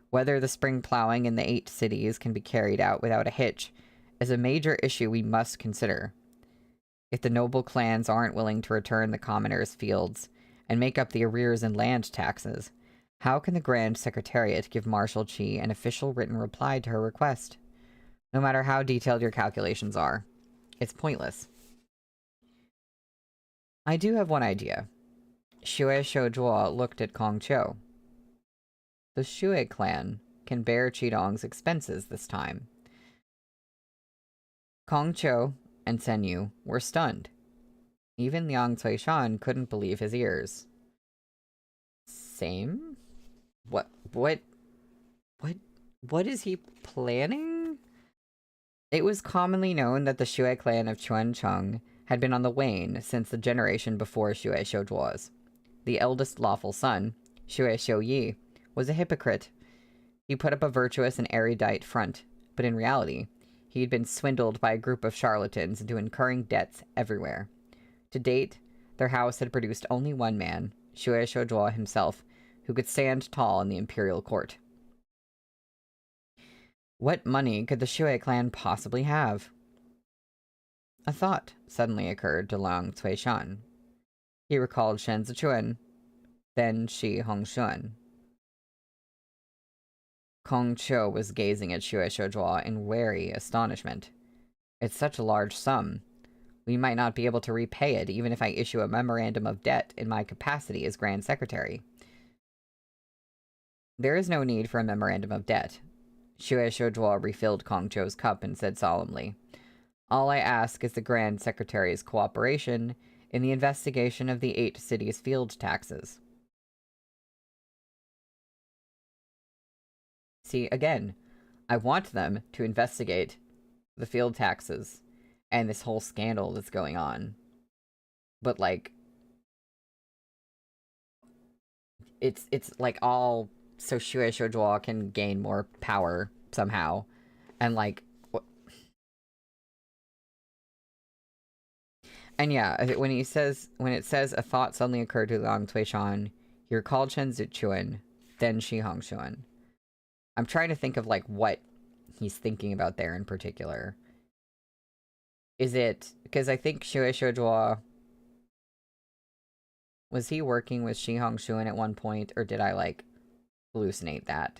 Whether the spring plowing in the 8 cities can be carried out without a hitch is a major issue we must consider. If the noble clans aren't willing to return the commoners' fields and make up the arrears in land taxes, how can the Grand Secretariat give Marshal Qi an official written reply to her request? No matter how detailed your calculations are, it's pointless. I do have one idea. Xue Shoujuo looked at Kong Chiu. The Xue clan can bear Qidong's expenses this time. Kong Chiu and Sen Yu were stunned. Even Liang Cuishan couldn't believe his ears. Same? What is he planning? It was commonly known that the Xue clan of Chuancheng had been on the wane since the generation before Xue Shoujuo's. The eldest lawful son, Xue Xiuyi, was a hypocrite. He put up a virtuous and erudite front, but in reality, he had been swindled by a group of charlatans into incurring debts everywhere. To date, their house had produced only one man, Xue Shoujuo himself, who could stand tall in the imperial court. What money could the Xue clan possibly have? A thought suddenly occurred to Liang Cuishan. He recalled Shen Zichuan, then Shi Hongxuan. Kong Chiu was gazing at Xue Shoujuo in wary astonishment. It's such a large sum. We might not be able to repay it even if I issue a memorandum of debt in my capacity as Grand Secretary. There is no need for a memorandum of debt. Xue Shoujuo refilled Kong Chiu's cup and said solemnly, All I ask is the Grand Secretary's cooperation in the investigation of the 8 cities' field taxes. See, again, I want them to investigate the field taxes and this whole scandal that's going on. But, like, it's like all so Xue Shoujuo can gain more power somehow. And, like, and yeah, when it says a thought suddenly occurred to Liang Cuishan, he recalled Shen Zichuan, then Shi Hongxuan. I'm trying to think of, like, what he's thinking about there in particular. Is it... Because I think Xue Shoujuo... Was he working with Shi Hongxuan at one point, or did I, like, hallucinate that?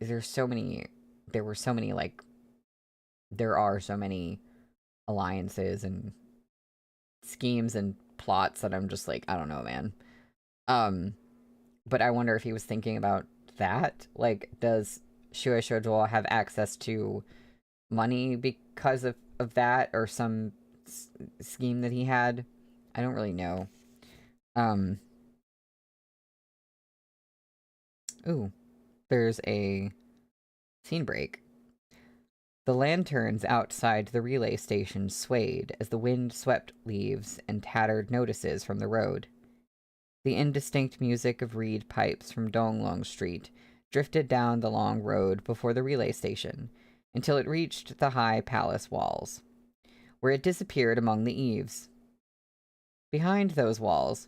There's so many... There were so many, like... There are so many alliances and schemes and plots that I'm just like, I don't know, man. But I wonder if he was thinking about that. Like, does Xue Shoujuo have access to money because of that, or some scheme that he had? I don't really know. Ooh, there's a scene break. The lanterns outside the relay station swayed as the wind swept leaves and tattered notices from the road. The indistinct music of reed pipes from Donglong Street drifted down the long road before the relay station until it reached the high palace walls, where it disappeared among the eaves. Behind those walls,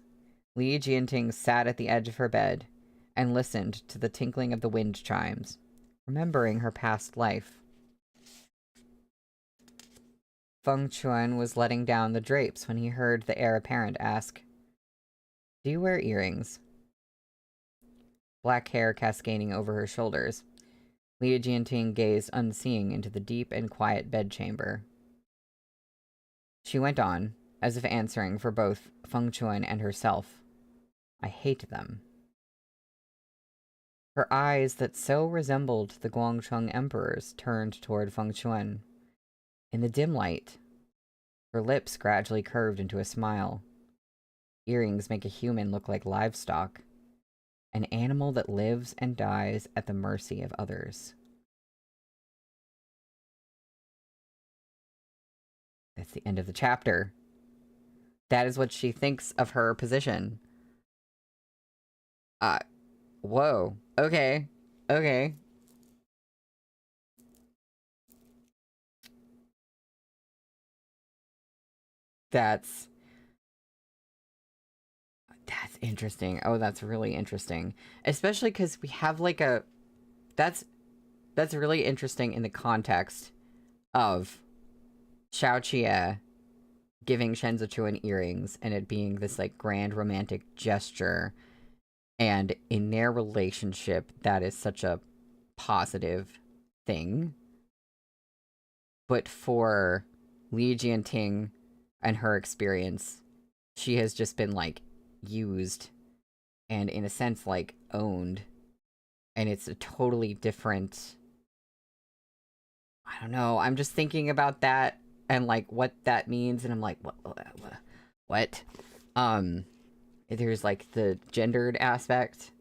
Li Jianting sat at the edge of her bed and listened to the tinkling of the wind chimes, remembering her past life. Feng Chuan was letting down the drapes when he heard the heir apparent ask, "Do you wear earrings?" Black hair cascading over her shoulders, Liu Jianting gazed unseeing into the deep and quiet bedchamber. She went on, as if answering for both Feng Chuan and herself. "I hate them." Her eyes that so resembled the Guangcheng Emperor's turned toward Feng Chuan. In the dim light, her lips gradually curved into a smile. Earrings make a human look like livestock, an animal that lives and dies at the mercy of others. That's the end of the chapter. That is what she thinks of her position. Whoa. Okay. Okay. That's interesting. Oh, that's really interesting. Especially because we have like a... That's really interesting in the context of Xiao Qie giving Shen Zichuan earrings and it being this like grand romantic gesture, and in their relationship that is such a positive thing. But for Li Jianting and her experience, she has just been like used and in a sense like owned, and it's a totally different... I don't know, I'm just thinking about that and like what that means, and I'm like, what? There's like the gendered aspect,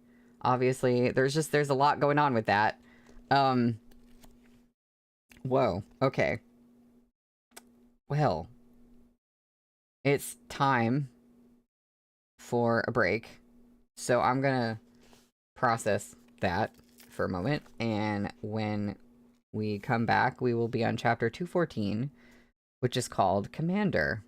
obviously. There's a lot going on with that. Whoa, okay. Well, it's time for a break, so I'm gonna process that for a moment, and when we come back, we will be on chapter 214, which is called Commander.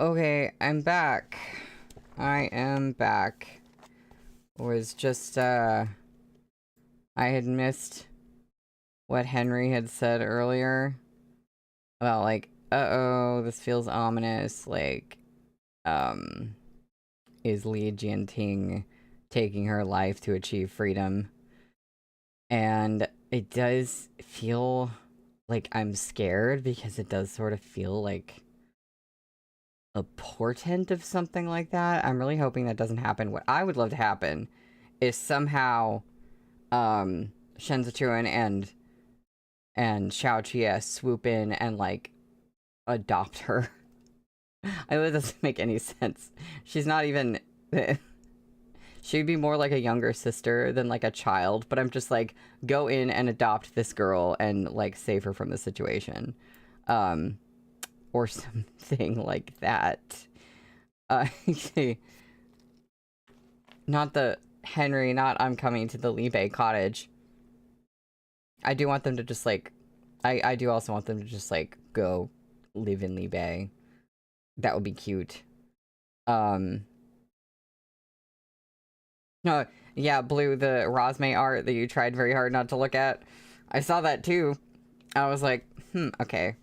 Okay, I'm back. I am back. Was just, I had missed what Henry had said earlier about, like, uh-oh, this feels ominous, like, is Li Jianting taking her life to achieve freedom? And it does feel like I'm scared, because it does sort of feel like a portent of something like that. I'm really hoping that doesn't happen. What I would love to happen is somehow Shen Zichuan and Xiao Qie swoop in and, like, adopt her. I know it doesn't make any sense. She's not even... She'd be more like a younger sister than, like, a child, but I'm just like, go in and adopt this girl and, like, save her from the situation. Or something like that. Not the Henry, not I'm coming to the Libe cottage. I do want them to just, like, I do also want them to just, like, go live in Libe. That would be cute. No, yeah, Blue, the Rosme art that you tried very hard not to look at. I saw that too. I was like, okay.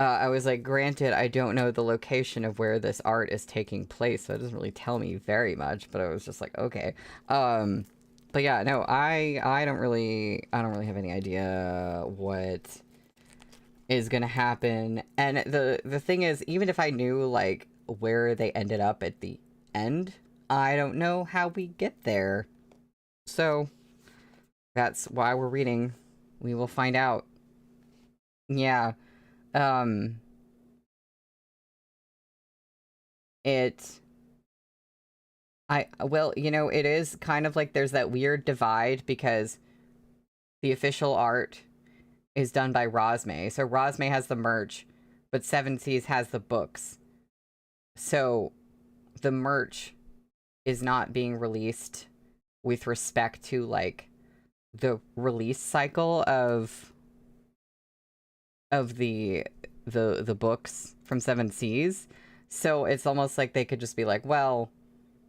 I was like, granted, I don't know the location of where this art is taking place, so it doesn't really tell me very much, but I was just like, okay. But yeah, no, I don't really have any idea what is gonna happen. And the thing is, even if I knew, like, where they ended up at the end, I don't know how we get there. So that's why we're reading. We will find out. Yeah. Well, you know, it is kind of like there's that weird divide, because the official art is done by Rosme. So Rosme has the merch, but Seven Seas has the books. So the merch is not being released with respect to, like, the release cycle of the books from Seven Seas. So it's almost like they could just be like, well,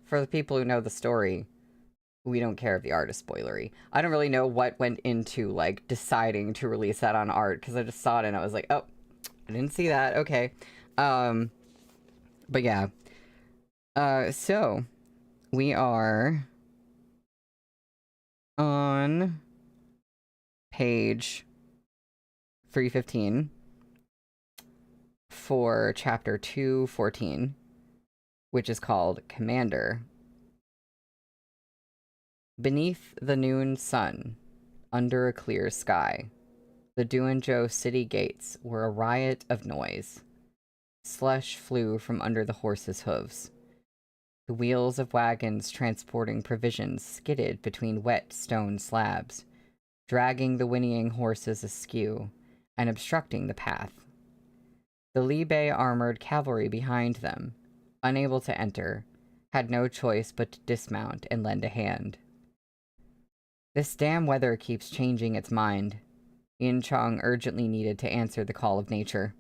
for the people who know the story, we don't care if the art is spoilery. I don't really know what went into, like, deciding to release that on art, because I just saw it and I was like, oh, I didn't see that. Okay. But yeah. So we are on page 315 for chapter 214, which is called Commander. Beneath the noon sun, under a clear sky, the Duanzhou city gates were a riot of noise. Slush flew from under the horses' hooves. The wheels of wagons transporting provisions skidded between wet stone slabs, dragging the whinnying horses askew and obstructing the path. The Libe armored cavalry behind them, unable to enter, had no choice but to dismount and lend a hand. This damn weather keeps changing its mind. Yin Chong urgently needed to answer the call of nature.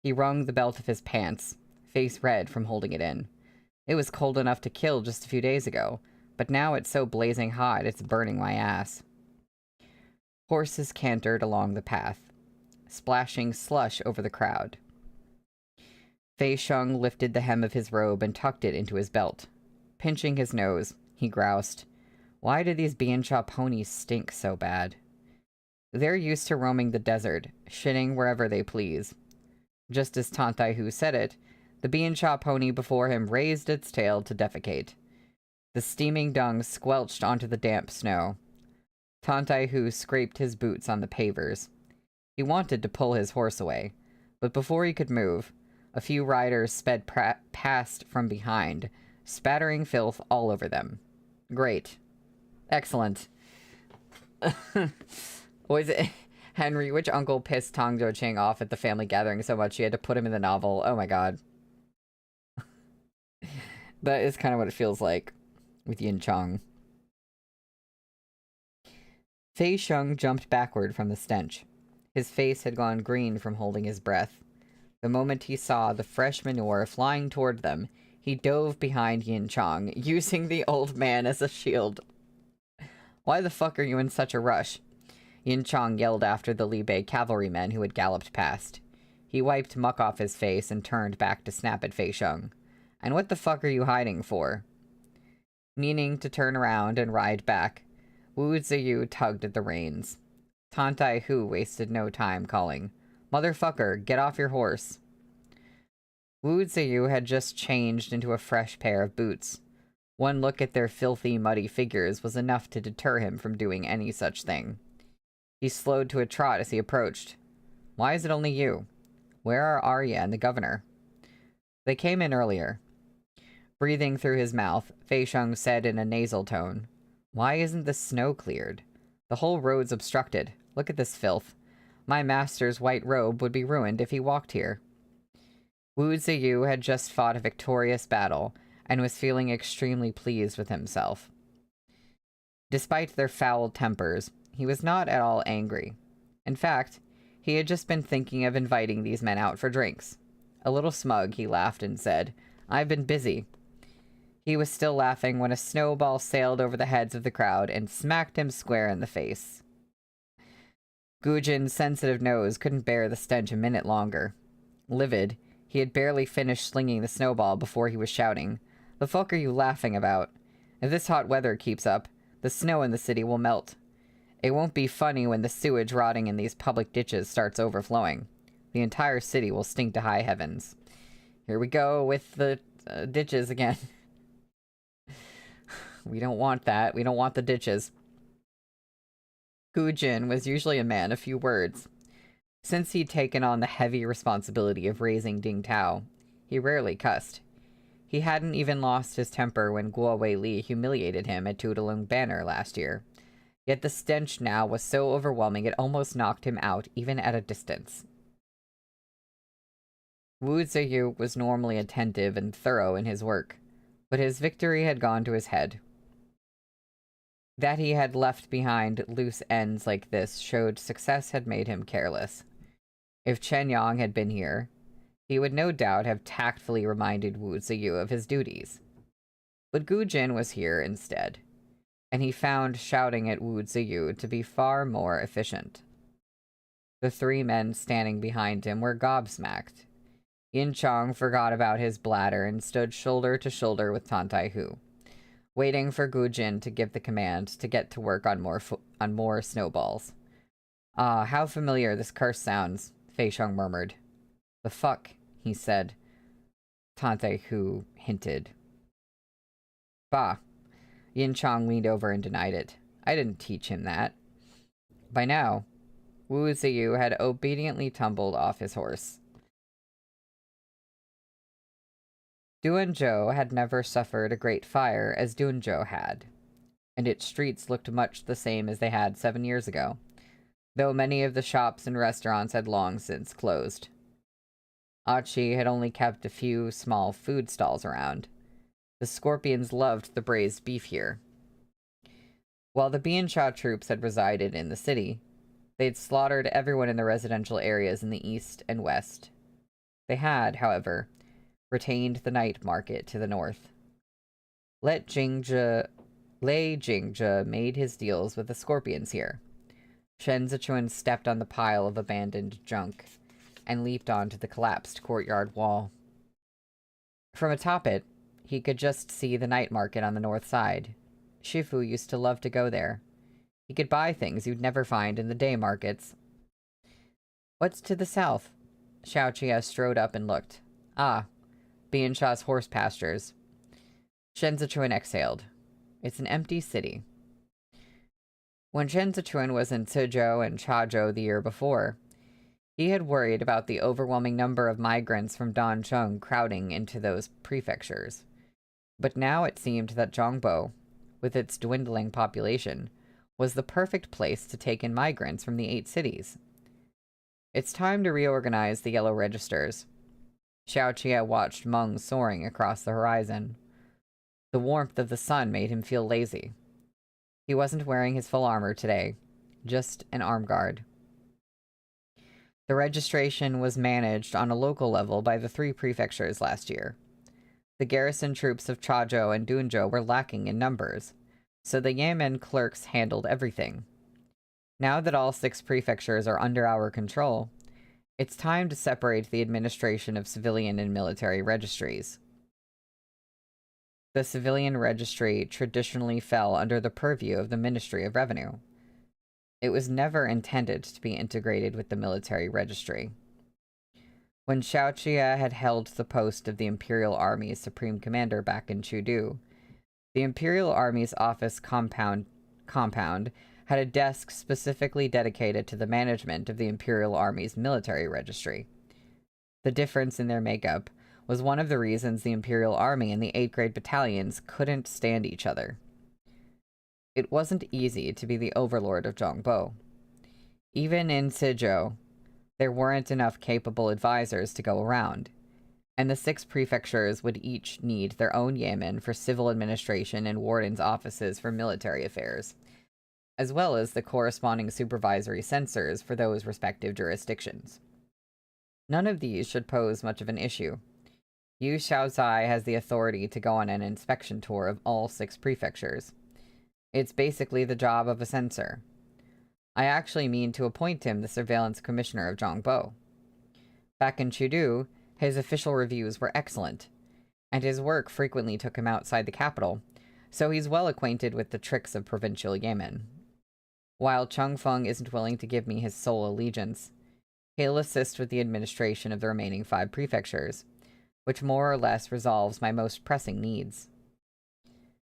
He wrung the belt of his pants, face red from holding it in. It was cold enough to kill just a few days ago, but now it's so blazing hot it's burning my ass. Horses cantered along the path, splashing slush over the crowd. Fei Sheng lifted the hem of his robe and tucked it into his belt. Pinching his nose, he groused, "Why do these Biansha ponies stink so bad?" They're used to roaming the desert, shitting wherever they please. Just as Tantai Hu said it, the Biansha pony before him raised its tail to defecate. The steaming dung squelched onto the damp snow. Tantai Hu scraped his boots on the pavers. He wanted to pull his horse away, but before he could move, a few riders sped past from behind, spattering filth all over them. Great. Excellent. Was it Henry? Which uncle pissed Tang Jo-ching off at the family gathering so much she had to put him in the novel? Oh my god. That is kind of what it feels like with Yin Chong. Fei Sheng jumped backward from the stench. His face had gone green from holding his breath. The moment he saw the fresh manure flying toward them, he dove behind Yin Chong, using the old man as a shield. "Why the fuck are you in such a rush?" Yin Chong yelled after the Libe cavalrymen who had galloped past. He wiped muck off his face and turned back to snap at Fei Sheng. "And what the fuck are you hiding for?" Meaning to turn around and ride back, Wu Ziyu tugged at the reins. Tantai Hu wasted no time calling, "Motherfucker, get off your horse." Wu Ziyu had just changed into a fresh pair of boots. One look at their filthy, muddy figures was enough to deter him from doing any such thing. He slowed to a trot as he approached. "Why is it only you? Where are Arya and the governor?" "They came in earlier." Breathing through his mouth, Fei Sheng said in a nasal tone, "Why isn't the snow cleared? The whole road's obstructed. Look at this filth. My master's white robe would be ruined if he walked here." Wu Ziyu had just fought a victorious battle and was feeling extremely pleased with himself. Despite their foul tempers, he was not at all angry. In fact, he had just been thinking of inviting these men out for drinks. A little smug, he laughed and said, "I've been busy." He was still laughing when a snowball sailed over the heads of the crowd and smacked him square in the face. Gujin's sensitive nose couldn't bear the stench a minute longer. Livid, he had barely finished slinging the snowball before he was shouting, "The fuck are you laughing about? If this hot weather keeps up, the snow in the city will melt. It won't be funny when the sewage rotting in these public ditches starts overflowing. The entire city will stink to high heavens." Here we go with the ditches again. We don't want that. We don't want the ditches. Gujin was usually a man of few words. Since he'd taken on the heavy responsibility of raising Ding Tao, he rarely cussed. He hadn't even lost his temper when Guo Wei Li humiliated him at Tudalung Banner last year. Yet the stench now was so overwhelming it almost knocked him out even at a distance. Wu Ziyu was normally attentive and thorough in his work, but his victory had gone to his head. That he had left behind loose ends like this showed success had made him careless. If Chen Yang had been here, he would no doubt have tactfully reminded Wu Ziyu of his duties. But Gu Jin was here instead, and he found shouting at Wu Ziyu to be far more efficient. The three men standing behind him were gobsmacked. Yin Chong forgot about his bladder and stood shoulder to shoulder with Tantai Hu, waiting for Gu Jin to give the command to get to work on more snowballs. "Ah, how familiar this curse sounds," Fei Sheng murmured. "The fuck," he said. Tantai Hu hinted. "Bah." Yin Chong leaned over and denied it. "I didn't teach him that." By now, Wu Ziyu had obediently tumbled off his horse. Duanzhou had never suffered a great fire as Dunzhou had, and its streets looked much the same as they had 7 years ago, though many of the shops and restaurants had long since closed. Achi had only kept a few small food stalls around. The Scorpions loved the braised beef here. While the Biansha troops had resided in the city, they'd slaughtered everyone in the residential areas in the east and west. They had, however, retained the night market to the north. Lei Jingzhe made his deals with the scorpions here. Shen Zichuan stepped on the pile of abandoned junk and leaped onto the collapsed courtyard wall. From atop it, he could just see the night market on the north side. Shifu used to love to go there. He could buy things you'd never find in the day markets. What's to the south? Xiaoqia strode up and looked. Ah, Biansha's horse pastures. Shen Zichuan exhaled. It's an empty city. When Shen Zichuan was in Cizhou and Chazhou the year before, he had worried about the overwhelming number of migrants from Dancheng crowding into those prefectures. But now it seemed that Zhongbo, with its dwindling population, was the perfect place to take in migrants from the 8 cities. It's time to reorganize the yellow registers. Xiaoqia watched Meng soaring across the horizon. The warmth of the sun made him feel lazy. He wasn't wearing his full armor today, just an arm guard. The registration was managed on a local level by the 3 prefectures last year. The garrison troops of Chazhou and Dunzhou were lacking in numbers, so the Yamen clerks handled everything. Now that all 6 prefectures are under our control, it's time to separate the administration of civilian and military registries. The civilian registry traditionally fell under the purview of the Ministry of Revenue. It was never intended to be integrated with the military registry. When Xiaoqia had held the post of the Imperial Army's Supreme Commander back in Chudu, the Imperial Army's office compound had a desk specifically dedicated to the management of the Imperial Army's military registry. The difference in their makeup was one of the reasons the Imperial Army and the 8th grade battalions couldn't stand each other. It wasn't easy to be the overlord of Zhongbo. Even in Cizhou, there weren't enough capable advisors to go around, and the 6 prefectures would each need their own yamen for civil administration and wardens' offices for military affairs, as well as the corresponding supervisory censors for those respective jurisdictions. None of these should pose much of an issue. Yu Xiaozai has the authority to go on an inspection tour of all 6 prefectures. It's basically the job of a censor. I actually mean to appoint him the surveillance commissioner of Zhongbo. Back in Chudu, his official reviews were excellent, and his work frequently took him outside the capital, so he's well acquainted with the tricks of provincial Yemen. While Chengfeng isn't willing to give me his sole allegiance, he'll assist with the administration of the remaining 5 prefectures, which more or less resolves my most pressing needs.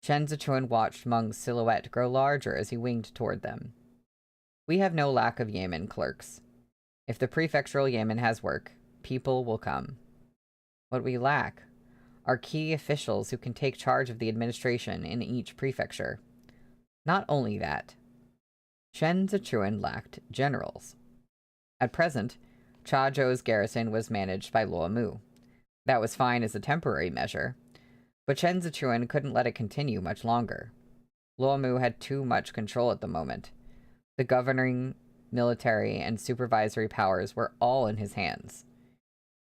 Shen Zichuan watched Meng's silhouette grow larger as he winged toward them. We have no lack of Yamen clerks. If the prefectural Yamen has work, people will come. What we lack are key officials who can take charge of the administration in each prefecture. Not only that, Shen Zichuan lacked generals. At present, Chazhou's garrison was managed by Luo Mu. That was fine as a temporary measure, but Shen Zichuan couldn't let it continue much longer. Luo Mu had too much control at the moment. The governing, military, and supervisory powers were all in his hands.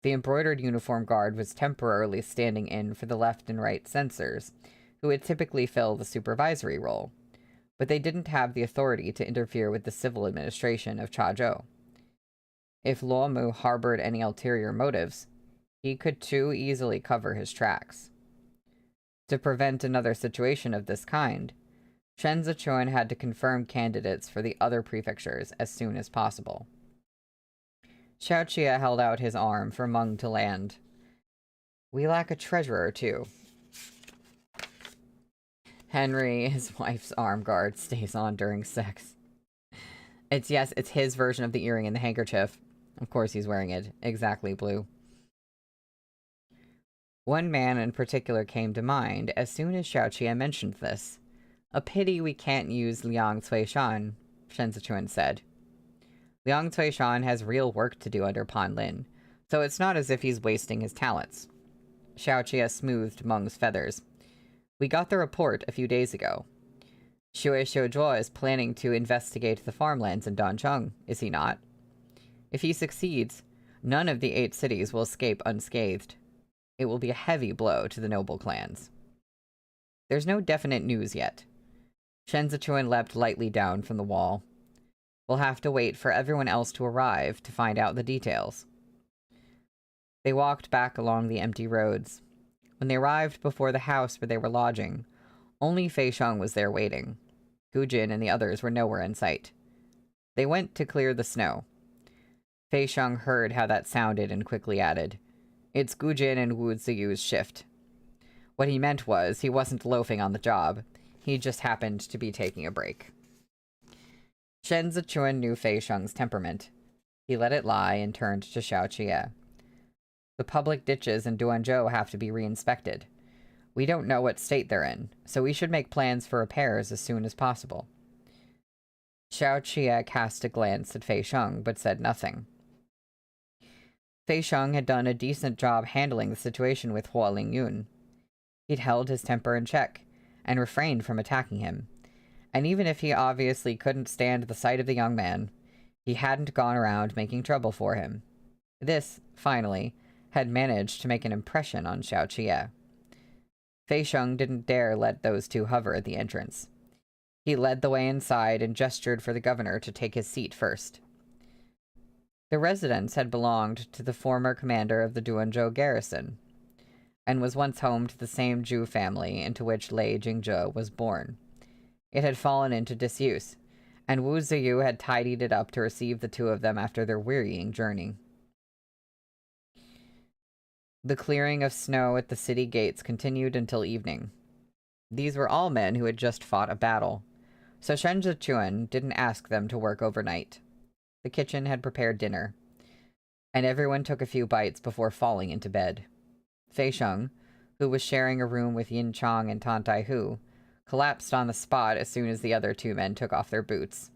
The embroidered uniform guard was temporarily standing in for the left and right censors, who would typically fill the supervisory role, but they didn't have the authority to interfere with the civil administration of Chazhou. If Luo Mu harbored any ulterior motives, he could too easily cover his tracks. To prevent another situation of this kind, Shen Zichuan had to confirm candidates for the other prefectures as soon as possible. Xiaoqia held out his arm for Meng to land. We lack a treasurer, too. Henry, his wife's arm guard, stays on during sex. It's his version of the earring and the handkerchief. Of course he's wearing it. Exactly blue. One man in particular came to mind as soon as Xiaoqia mentioned this. A pity we can't use Liang Cuishan, Shen Zichuan said. Liang Cuishan has real work to do under Pan Lin, so it's not as if he's wasting his talents. Xiaoqia smoothed Meng's feathers. We got the report a few days ago. Xue Xiuzhuo is planning to investigate the farmlands in Dancheng, is he not? If he succeeds, none of the 8 cities will escape unscathed. It will be a heavy blow to the noble clans. There's no definite news yet. Shen Zichuan leapt lightly down from the wall. We'll have to wait for everyone else to arrive to find out the details. They walked back along the empty roads. When they arrived before the house where they were lodging, only Fei Sheng was there waiting. Gu Jin and the others were nowhere in sight. They went to clear the snow. Fei Sheng heard how that sounded and quickly added, "It's Gu Jin and Wu Ziyu's shift." What he meant was he wasn't loafing on the job. He just happened to be taking a break. Shen Zichuan knew Fei Sheng's temperament. He let it lie and turned to Xiao Qie. The public ditches in Duanzhou have to be re-inspected. We don't know what state they're in, so we should make plans for repairs as soon as possible. Xiao Qie cast a glance at Fei Sheng, but said nothing. Fei Sheng had done a decent job handling the situation with Hua Lingyun. He'd held his temper in check, and refrained from attacking him. And even if he obviously couldn't stand the sight of the young man, he hadn't gone around making trouble for him. This, finally, had managed to make an impression on Xiao Qie. Fei Sheng didn't dare let those two hover at the entrance. He led the way inside and gestured for the governor to take his seat first. The residence had belonged to the former commander of the Duanzhou garrison, and was once home to the same Zhu family into which Lei Jingzhe was born. It had fallen into disuse, and Wu Ziyu had tidied it up to receive the two of them after their wearying journey. The clearing of snow at the city gates continued until evening. These were all men who had just fought a battle, so Shen Zichuan didn't ask them to work overnight. The kitchen had prepared dinner, and everyone took a few bites before falling into bed. Fei Sheng, who was sharing a room with Yin Chang and Tan Tai Hu, collapsed on the spot as soon as the other 2 men took off their boots.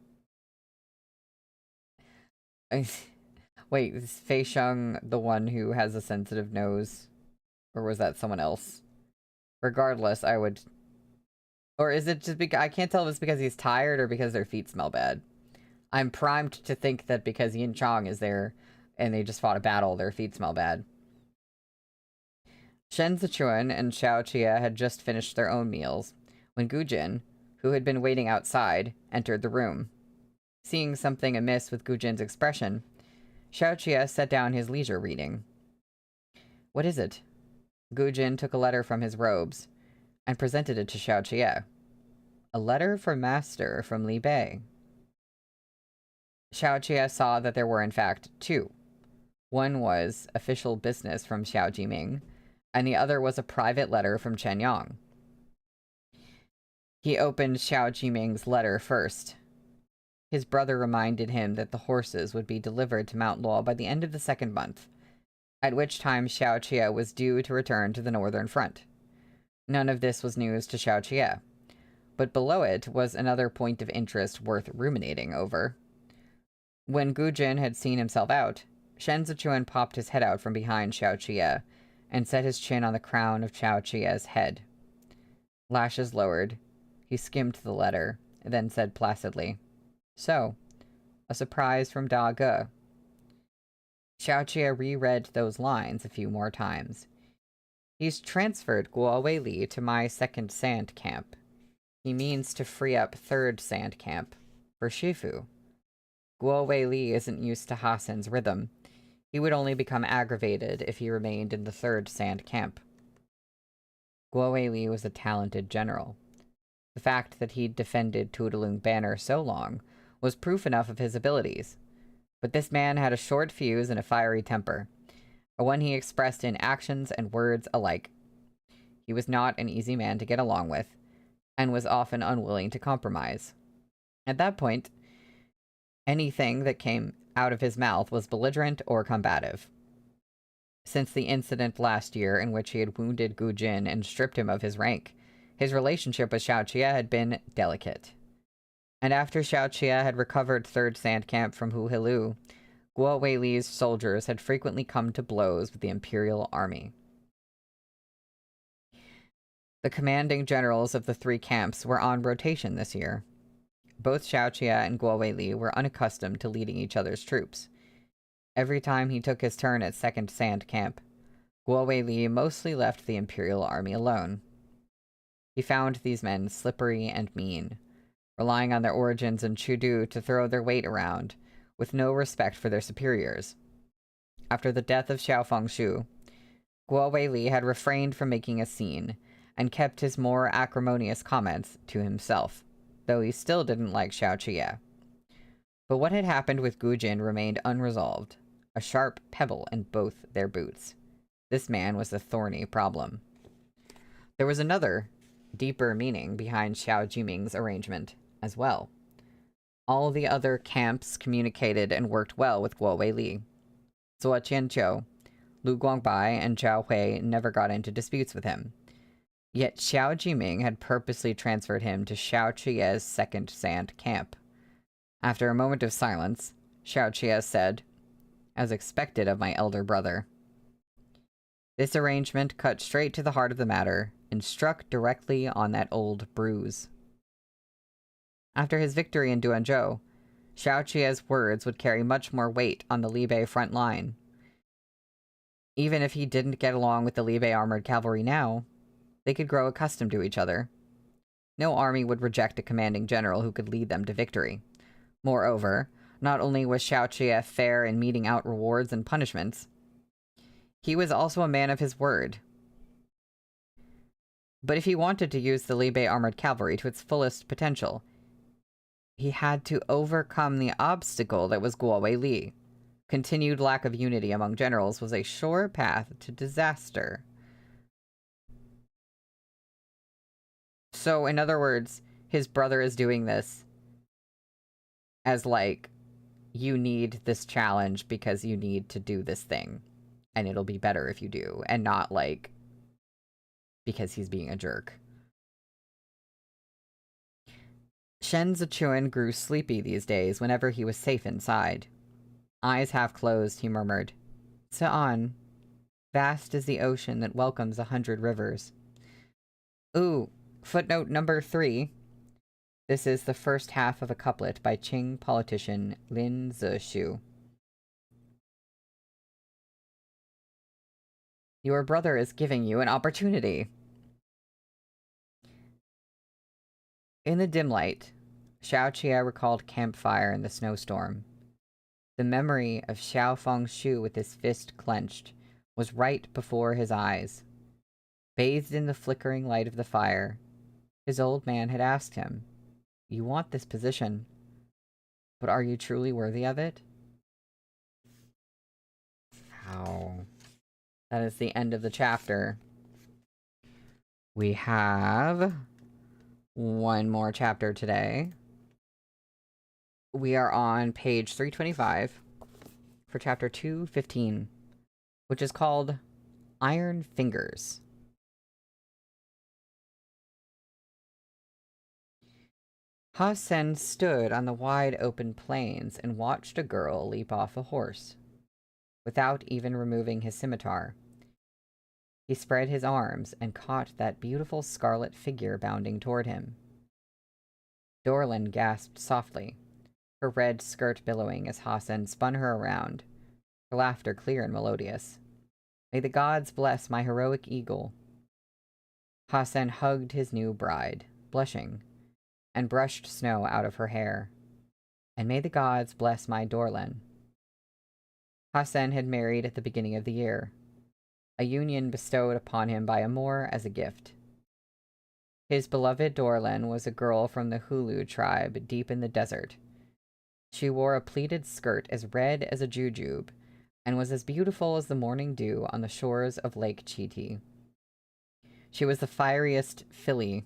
Wait, is Fei Sheng the one who has a sensitive nose? Or was that someone else? Regardless, I would... Or is it just because... I can't tell if it's because he's tired or because their feet smell bad. I'm primed to think that because Yin Chang is there and they just fought a battle, their feet smell bad. Shen Zichuan and Xiao Qie had just finished their own meals when Gu Jin, who had been waiting outside, entered the room. Seeing something amiss with Gu Jin's expression, Xiao Qie set down his leisure reading. "What is it?" Gu Jin took a letter from his robes and presented it to Xiao Qie. "A letter for Master from Li Bei." Xiao Qie saw that there were in fact 2. One was official business from Xiao Jiming, and the other was a private letter from Chen Yang. He opened Xiao Jiming's letter first. His brother reminded him that the horses would be delivered to Mount Luo by the end of the 2nd month, at which time Xiao Qie was due to return to the northern front. None of this was news to Xiao Qie, but below it was another point of interest worth ruminating over. When Gu Jin had seen himself out, Shen Zichuan popped his head out from behind Xiao Qie and set his chin on the crown of Xiao Qie's head. Lashes lowered, he skimmed the letter, and then said placidly, "So, a surprise from Da Ge." Xiao Qie reread those lines a few more times. "He's transferred Guo Weili to my 2nd sand camp. He means to free up 3rd sand camp for Shifu. Guo Weili isn't used to Hassan's rhythm. He would only become aggravated if he remained in the 3rd sand camp." Guo Weili was a talented general. The fact that he'd defended Tudalung Banner so long was proof enough of his abilities. But this man had a short fuse and a fiery temper, a one he expressed in actions and words alike. He was not an easy man to get along with, and was often unwilling to compromise. At that point, anything that came out of his mouth was belligerent or combative. Since the incident last year in which he had wounded Gu Jin and stripped him of his rank, his relationship with Xiao Qie had been delicate. And after Xiao Qie had recovered 3rd Sand Camp from Hu Hilu, Guo Weili's soldiers had frequently come to blows with the Imperial Army. The commanding generals of the three camps were on rotation this year. Both Xiaoqia and Guo Weili were unaccustomed to leading each other's troops. Every time he took his turn at Second Sand Camp, Guo Weili mostly left the Imperial Army alone. He found these men slippery and mean, relying on their origins in Chudu to throw their weight around, with no respect for their superiors. After the death of Xiao Fengshu, Guo Weili had refrained from making a scene, and kept his more acrimonious comments to himself, though he still didn't like Xiaoqia. But what had happened with Gu Jin remained unresolved, a sharp pebble in both their boots. This man was a thorny problem. There was another, deeper meaning behind Xiao Jiming's arrangement as well. All the other camps communicated and worked well with Guo Weili. Zuo Qianqiu, Lu Guangbai, and Zhao Hui never got into disputes with him. Yet Xiao Jiming had purposely transferred him to Xiao Qia's Second Sand Camp. After a moment of silence, Xiao Qia said, "As expected of my elder brother." This arrangement cut straight to the heart of the matter and struck directly on that old bruise. After his victory in Duanzhou, Xiao Qia's words would carry much more weight on the Libei front line. Even if he didn't get along with the Libei armored cavalry now, they could grow accustomed to each other. No army would reject a commanding general who could lead them to victory. Moreover, not only was Xiao Qia fair in meting out rewards and punishments, he was also a man of his word. But if he wanted to use the Libei armored cavalry to its fullest potential, he had to overcome the obstacle that was Guo Weili. Continued lack of unity among generals was a sure path to disaster. So, in other words, his brother is doing this as, like, you need this challenge because you need to do this thing. And it'll be better if you do. And not, like, because he's being a jerk. Shen Zichuan grew sleepy these days whenever he was safe inside. Eyes half closed, he murmured, "Sa'an, vast is the ocean that welcomes 100 rivers." Ooh, footnote number 3. This is the first half of a couplet by Qing politician Lin Zexu. Your brother is giving you an opportunity. In the dim light, Xiao Qia recalled campfire in the snowstorm. The memory of Xiao Fengshu with his fist clenched was right before his eyes. Bathed in the flickering light of the fire, his old man had asked him, "You want this position, but are you truly worthy of it?" How? That is the end of the chapter. We have one more chapter today. We are on page 325 for chapter 215, which is called Iron Fingers. Ha Sen stood on the wide open plains and watched a girl leap off a horse. Without even removing his scimitar, he spread his arms and caught that beautiful scarlet figure bounding toward him. Dorlin gasped softly, her red skirt billowing as Ha Sen spun her around, her laughter clear and melodious. "May the gods bless my heroic eagle." Ha Sen hugged his new bride, blushing, and brushed snow out of her hair. "And may the gods bless my Dorlin." Ha Sen had married at the beginning of the year, a union bestowed upon him by Amor as a gift. His beloved Dorlin was a girl from the Hulu tribe deep in the desert. She wore a pleated skirt as red as a jujube, and was as beautiful as the morning dew on the shores of Lake Chiti. She was the fieriest filly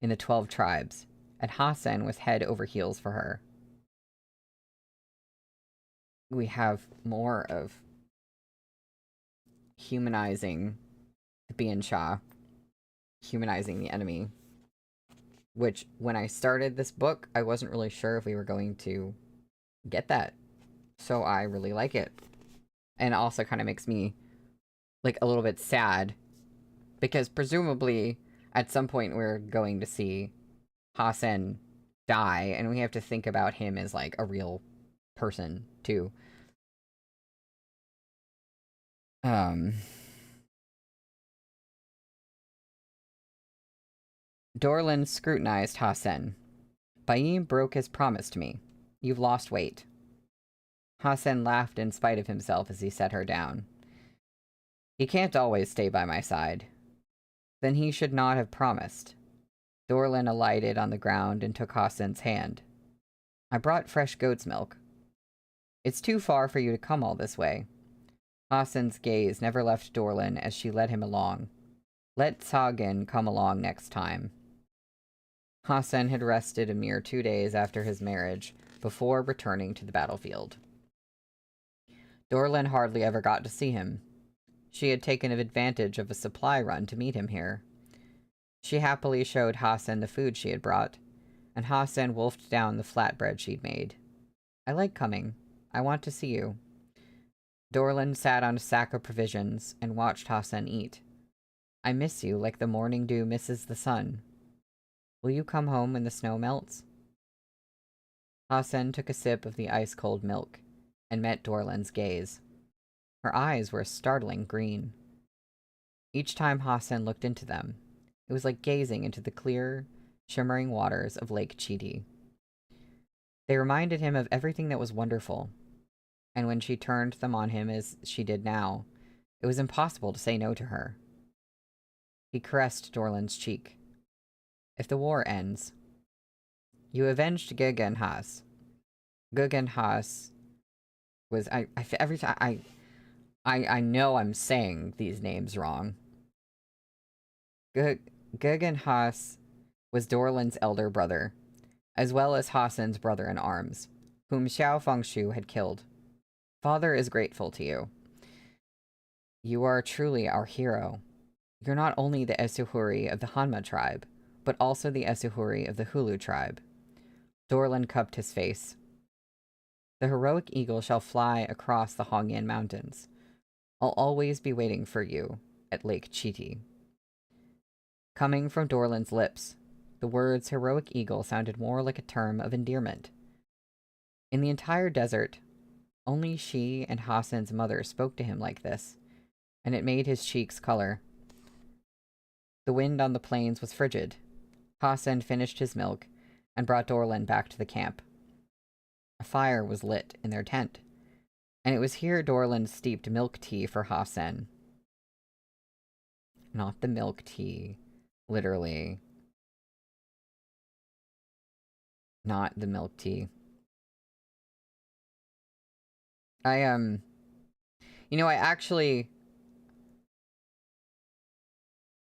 in the 12 tribes, and Ha Sen was head over heels for her. We have more of humanizing the Bian Sha, humanizing the enemy, which, when I started this book, I wasn't really sure if we were going to get that. So I really like it. And it also kind of makes me, like, a little bit sad, because presumably, at some point we're going to see Hasen die, and we have to think about him as, like, a real person, too. Dorlin scrutinized Hasen. Baim broke his promise to me. You've lost weight. Hasen laughed in spite of himself as he set her down. He can't always stay by my side. Then he should not have promised. Dorlin alighted on the ground and took Hasen's hand. I brought fresh goat's milk. It's too far for you to come all this way. Hasen's gaze never left Dorlin as she led him along. Let Sagen come along next time. Hasen had rested a mere 2 days after his marriage, before returning to the battlefield. Dorlin hardly ever got to see him. She had taken advantage of a supply run to meet him here. She happily showed Hasen the food she had brought, and Hasen wolfed down the flatbread she'd made. I like coming. I want to see you. Dorlin sat on a sack of provisions and watched Hasen eat. I miss you like the morning dew misses the sun. Will you come home when the snow melts? Hasen took a sip of the ice-cold milk and met Dorlin's gaze. Her eyes were a startling green. Each time Hasen looked into them, it was like gazing into the clear, shimmering waters of Lake Chidi. They reminded him of everything that was wonderful, and when she turned them on him as she did now, it was impossible to say no to her. He caressed Dorlin's cheek. If the war ends... You avenged Gegenhas. Gegenhas was... every time... I know I'm saying these names wrong. Gegenhas was Dorlin's elder brother, as well as Hasen's brother-in-arms, whom Xiao Fengshu had killed. Father is grateful to you. You are truly our hero. You're not only the Esuhuri of the Hanma tribe, but also the Esuhuri of the Hulu tribe. Dorlin cupped his face. The heroic eagle shall fly across the Hongyan Mountains. I'll always be waiting for you at Lake Chiti. Coming from Dorlin's lips, the words heroic eagle sounded more like a term of endearment. In the entire desert, only she and Hasen's mother spoke to him like this, and it made his cheeks color. The wind on the plains was frigid. Hasen finished his milk and brought Dorlin back to the camp. A fire was lit in their tent, and it was here Dorlin steeped milk tea for Hasen. Not the milk tea, literally. Not the milk tea. I actually,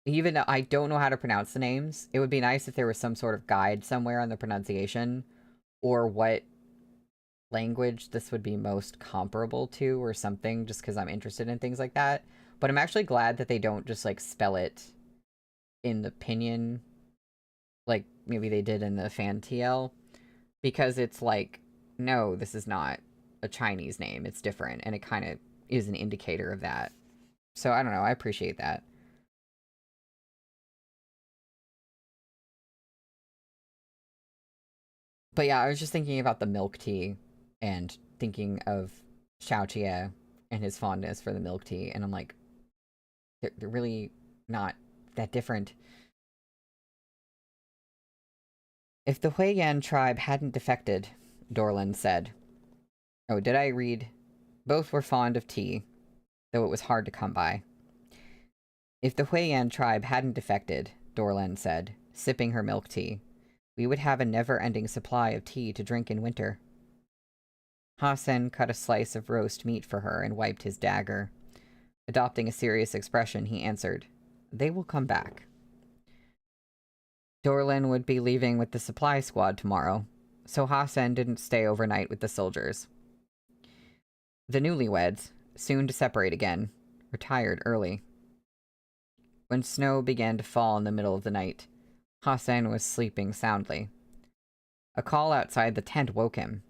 even though I don't know how to pronounce the names, it would be nice if there was some sort of guide somewhere on the pronunciation, or what language this would be most comparable to, or something, just because I'm interested in things like that. But I'm actually glad that they don't just, like, spell it in the pinyin, like maybe they did in the fan TL, because it's like, no, this is not a Chinese name, it's different, and it kind of is an indicator of that. So I don't know, I appreciate that. But yeah, I was just thinking about the milk tea and thinking of Xiaoqie and his fondness for the milk tea, and I'm like, they're really not that different. If the Huiyan tribe hadn't defected, Dorlin said. Oh, did I read? Both were fond of tea, though it was hard to come by. If the Huiyan tribe hadn't defected, Dorlin said, sipping her milk tea, we would have a never-ending supply of tea to drink in winter. Hasen cut a slice of roast meat for her and wiped his dagger. Adopting a serious expression, he answered, they will come back. Dorlin would be leaving with the supply squad tomorrow, so Hasen didn't stay overnight with the soldiers. The newlyweds, soon to separate again, retired early. When snow began to fall in the middle of the night, Hasen was sleeping soundly. A call outside the tent woke him.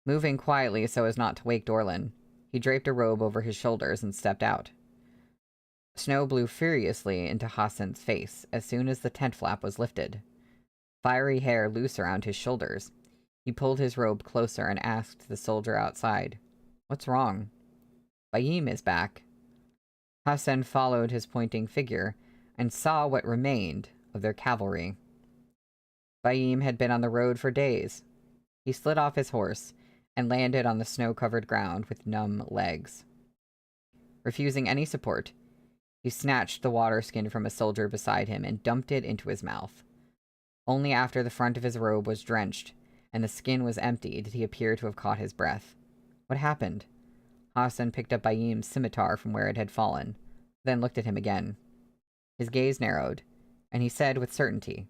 Moving quietly so as not to wake Dorlin, he draped a robe over his shoulders and stepped out. Snow blew furiously into Hassan's face as soon as the tent flap was lifted. Fiery hair loose around his shoulders. He pulled his robe closer and asked the soldier outside, "What's wrong?" "Bayim is back." Hassan followed his pointing figure and saw what remained of their cavalry. Bayim had been on the road for days. He slid off his horse and landed on the snow-covered ground with numb legs. Refusing any support, he snatched the water skin from a soldier beside him and dumped it into his mouth. Only after the front of his robe was drenched and the skin was empty did he appear to have caught his breath. What happened? Hassan picked up Bayim's scimitar from where it had fallen, then looked at him again. His gaze narrowed, and he said with certainty,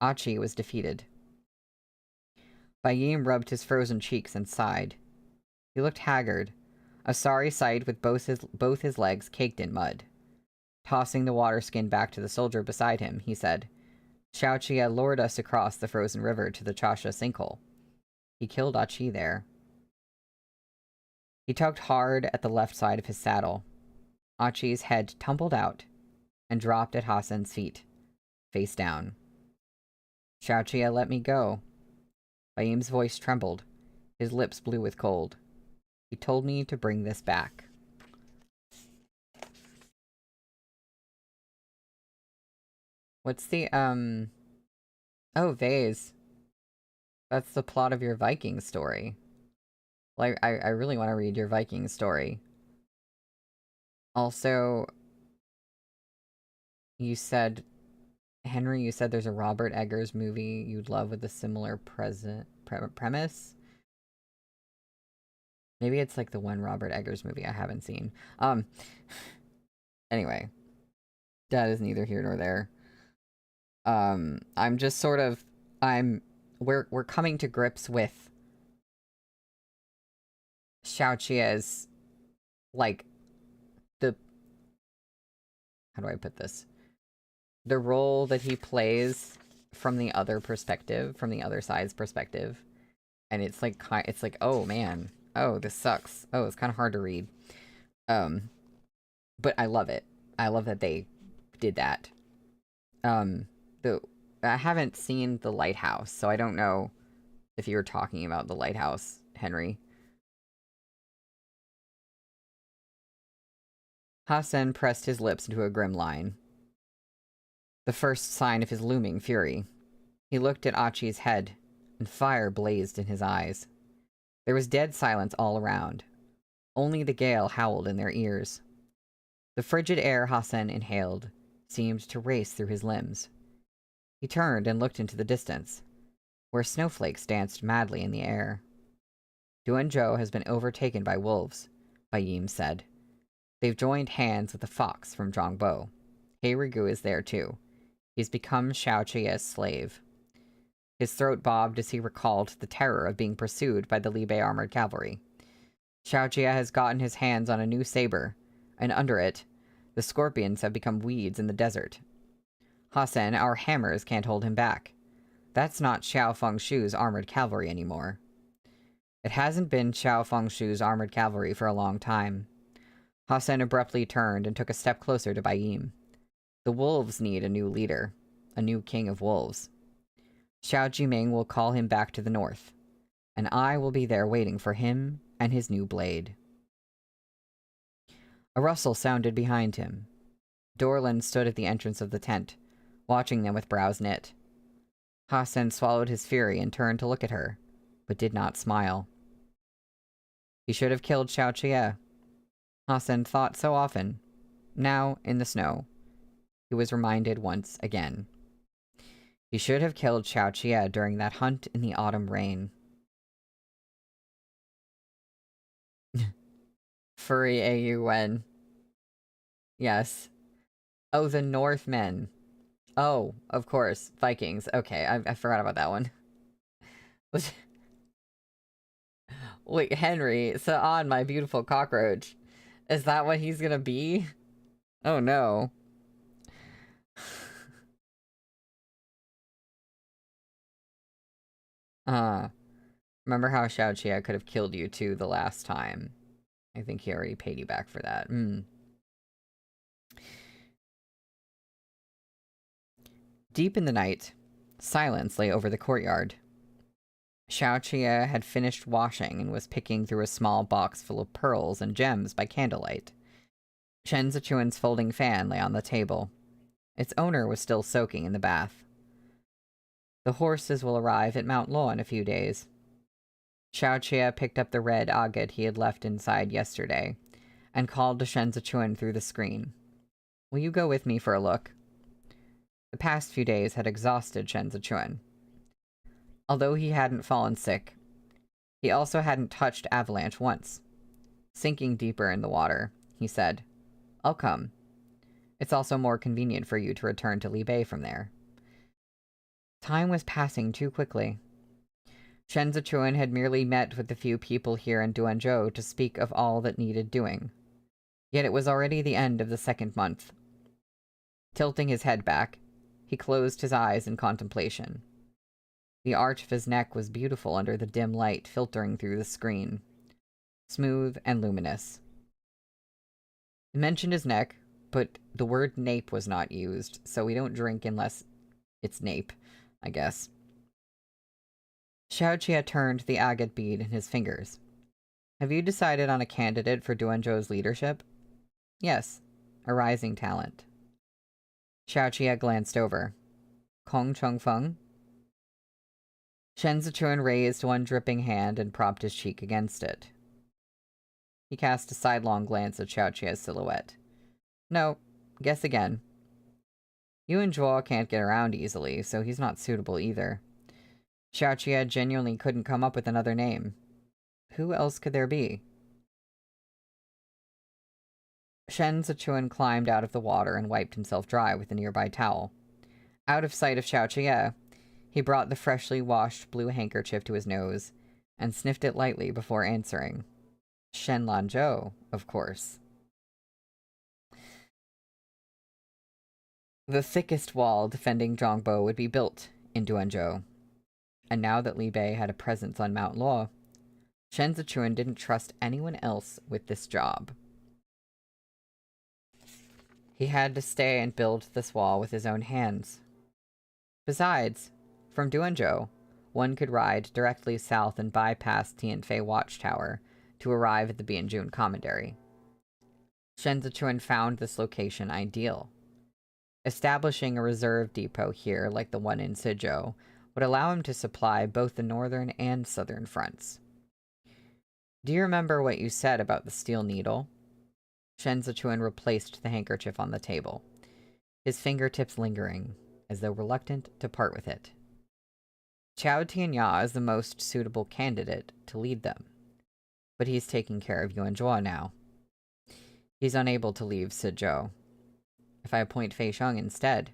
Achi was defeated. Bayim rubbed his frozen cheeks and sighed. He looked haggard, a sorry sight with both his legs caked in mud. Tossing the water skin back to the soldier beside him, he said, Xiaoqia lured us across the frozen river to the Chasha sinkhole. He killed Achi there. He tugged hard at the left side of his saddle. Achi's head tumbled out and dropped at Hassan's feet, face down. Xiaoqia let me go. Bayim's voice trembled. His lips blue with cold. He told me to bring this back. What's the, Oh, Vase. That's the plot of your Viking story. Like, I really want to read your Viking story. Also, you said, Henry, you said there's a Robert Eggers movie you'd love with a similar premise? Maybe it's like the one Robert Eggers movie I haven't seen. Anyway. That is neither here nor there. I'm just sort of, we're coming to grips with Xiaoqia's, like, how do I put this? The role that he plays from the other perspective, from the other side's perspective. And it's like, oh man, oh, this sucks. Oh, it's kind of hard to read. But I love it. I love that they did that. I haven't seen The Lighthouse, so I don't know if you were talking about The Lighthouse, Henry. Hassan pressed his lips into a grim line. The first sign of his looming fury. He looked at Achi's head, and fire blazed in his eyes. There was dead silence all around. Only the gale howled in their ears. The frigid air Hassan inhaled seemed to race through his limbs. He turned and looked into the distance, where snowflakes danced madly in the air. Duanzhou has been overtaken by wolves, Bayim said. They've joined hands with the fox from Zhongbo. Heirigu is there too. He's become Xiaoqia's slave. His throat bobbed as he recalled the terror of being pursued by the Libe armored cavalry. Xiaoqia has gotten his hands on a new saber, and under it, the scorpions have become weeds in the desert. Hassan, our hammers can't hold him back. That's not Xiao Fengshu's armored cavalry anymore. It hasn't been Xiao Fengshu's armored cavalry for a long time. Hassan abruptly turned and took a step closer to Bayim. The wolves need a new leader, a new king of wolves. Xiao Jiming will call him back to the north, and I will be there waiting for him and his new blade. A rustle sounded behind him. Dorlan stood at the entrance of the tent, watching them with brows knit. Hassan swallowed his fury and turned to look at her, but did not smile. He should have killed Xiaoqia. Hassan thought so often. Now, in the snow, he was reminded once again. He should have killed Xiaoqia during that hunt in the autumn rain. Furry AUN. Yes. Oh, the Northmen. Oh, of course. Vikings. Okay, I forgot about that one. Wait, Henry, Sa'an, my beautiful cockroach. Is that what he's gonna be? Oh no. Remember how Xiaoqia could have killed you too the last time? I think he already paid you back for that. Deep in the night, silence lay over the courtyard. Xiaoqia had finished washing and was picking through a small box full of pearls and gems by candlelight. Shen Zichuan's folding fan lay on the table. Its owner was still soaking in the bath. The horses will arrive at Mount Lo in a few days. Xiaoqia picked up the red agate he had left inside yesterday and called to Shen Zichuan through the screen. Will you go with me for a look? The past few days had exhausted Shen Zichuan. Although he hadn't fallen sick, he also hadn't touched Avalanche once. Sinking deeper in the water, he said, I'll come. It's also more convenient for you to return to Li Bei from there. Time was passing too quickly. Shen Zichuan had merely met with the few people here in Duanzhou to speak of all that needed doing. Yet it was already the end of the second month. Tilting his head back, he closed his eyes in contemplation. The arch of his neck was beautiful under the dim light filtering through the screen, smooth and luminous. It mentioned his neck, but the word nape was not used, so we don't drink unless it's nape, I guess. Xiaoqia turned the agate bead in his fingers. Have you decided on a candidate for Duanzhou's leadership? Yes, a rising talent. Xiaoqia glanced over. Kong Chongfeng? Shen Zichuan raised one dripping hand and propped his cheek against it. He cast a sidelong glance at Xiaoqia's silhouette. No, guess again. You and Zhuo can't get around easily, so he's not suitable either. Xiaoqia genuinely couldn't come up with another name. Who else could there be? Shen Zichuan climbed out of the water and wiped himself dry with a nearby towel. Out of sight of Xiaoqia, he brought the freshly washed blue handkerchief to his nose and sniffed it lightly before answering. Shen Lanzhou, of course. The thickest wall defending Zhongbo would be built in Duanzhou. And now that Li Bei had a presence on Mount Lo, Shen Zichuan didn't trust anyone else with this job. He had to stay and build this wall with his own hands. Besides, from Duanzhou, one could ride directly south and bypass Tianfei Watchtower to arrive at the Bianjun Commandery. Shen Zichuan found this location ideal. Establishing a reserve depot here, like the one in Sizhou, would allow him to supply both the northern and southern fronts. Do you remember what you said about the steel needle? Shen Zichuan replaced the handkerchief on the table, his fingertips lingering, as though reluctant to part with it. Qiao Tianya is the most suitable candidate to lead them, but he's taking care of Yuan Zhuo now. He's unable to leave Sizhou. If I appoint Fei Sheng instead,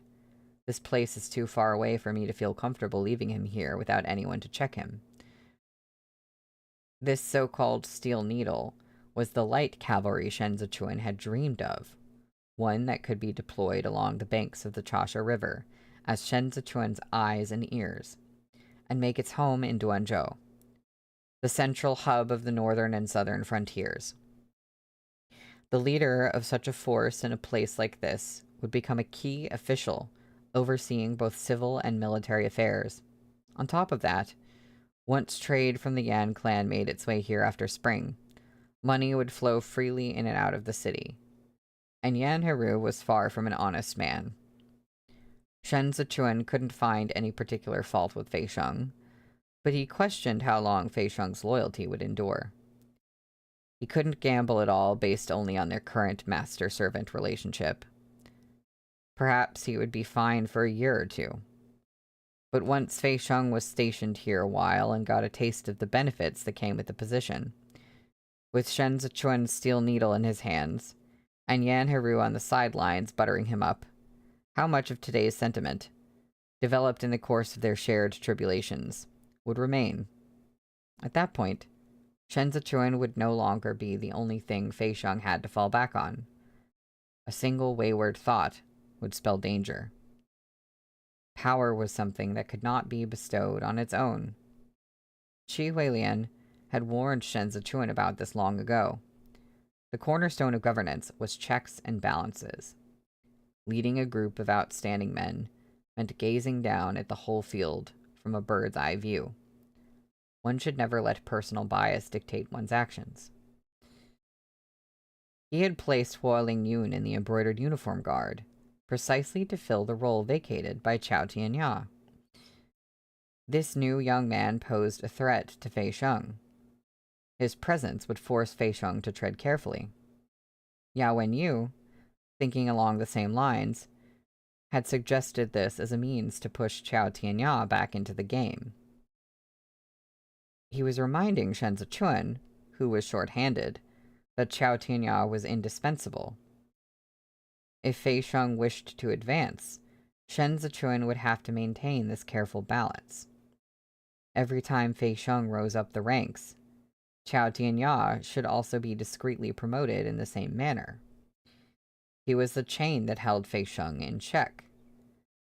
this place is too far away for me to feel comfortable leaving him here without anyone to check him. This so-called steel needle was the light cavalry Shen Zichuan had dreamed of, one that could be deployed along the banks of the Chasha River as Shen Zichuan's eyes and ears, and make its home in Duanzhou, the central hub of the northern and southern frontiers. The leader of such a force in a place like this would become a key official overseeing both civil and military affairs. On top of that, once trade from the Yan clan made its way here after spring, money would flow freely in and out of the city. And Yan Heru was far from an honest man. Shen Zichuan couldn't find any particular fault with Fei Sheng, but he questioned how long Fei Sheng's loyalty would endure. He couldn't gamble at all based only on their current master-servant relationship. Perhaps he would be fine for a year or two. But once Fei Sheng was stationed here a while and got a taste of the benefits that came with the position, with Shen Zichuan's steel needle in his hands, and Yan Heru on the sidelines buttering him up, how much of today's sentiment, developed in the course of their shared tribulations, would remain? At that point, Shen Zichuan would no longer be the only thing Fei Sheng had to fall back on. A single wayward thought would spell danger. Power was something that could not be bestowed on its own. Qi Huilian had warned Shen Zichuan about this long ago. The cornerstone of governance was checks and balances. Leading a group of outstanding men meant gazing down at the whole field from a bird's eye view. One should never let personal bias dictate one's actions. He had placed Hualing Yun in the embroidered uniform guard, precisely to fill the role vacated by Chao Tianya. This new young man posed a threat to Fei Sheng. His presence would force Fei Sheng to tread carefully. Yao Wenyu, thinking along the same lines, had suggested this as a means to push Chao Tianya back into the game. He was reminding Shen Zichuan, who was short-handed, that Chao Tianya was indispensable. If Fei Sheng wished to advance, Shen Zichuan would have to maintain this careful balance. Every time Fei Sheng rose up the ranks, Chao Tianya should also be discreetly promoted in the same manner. He was the chain that held Fei Sheng in check.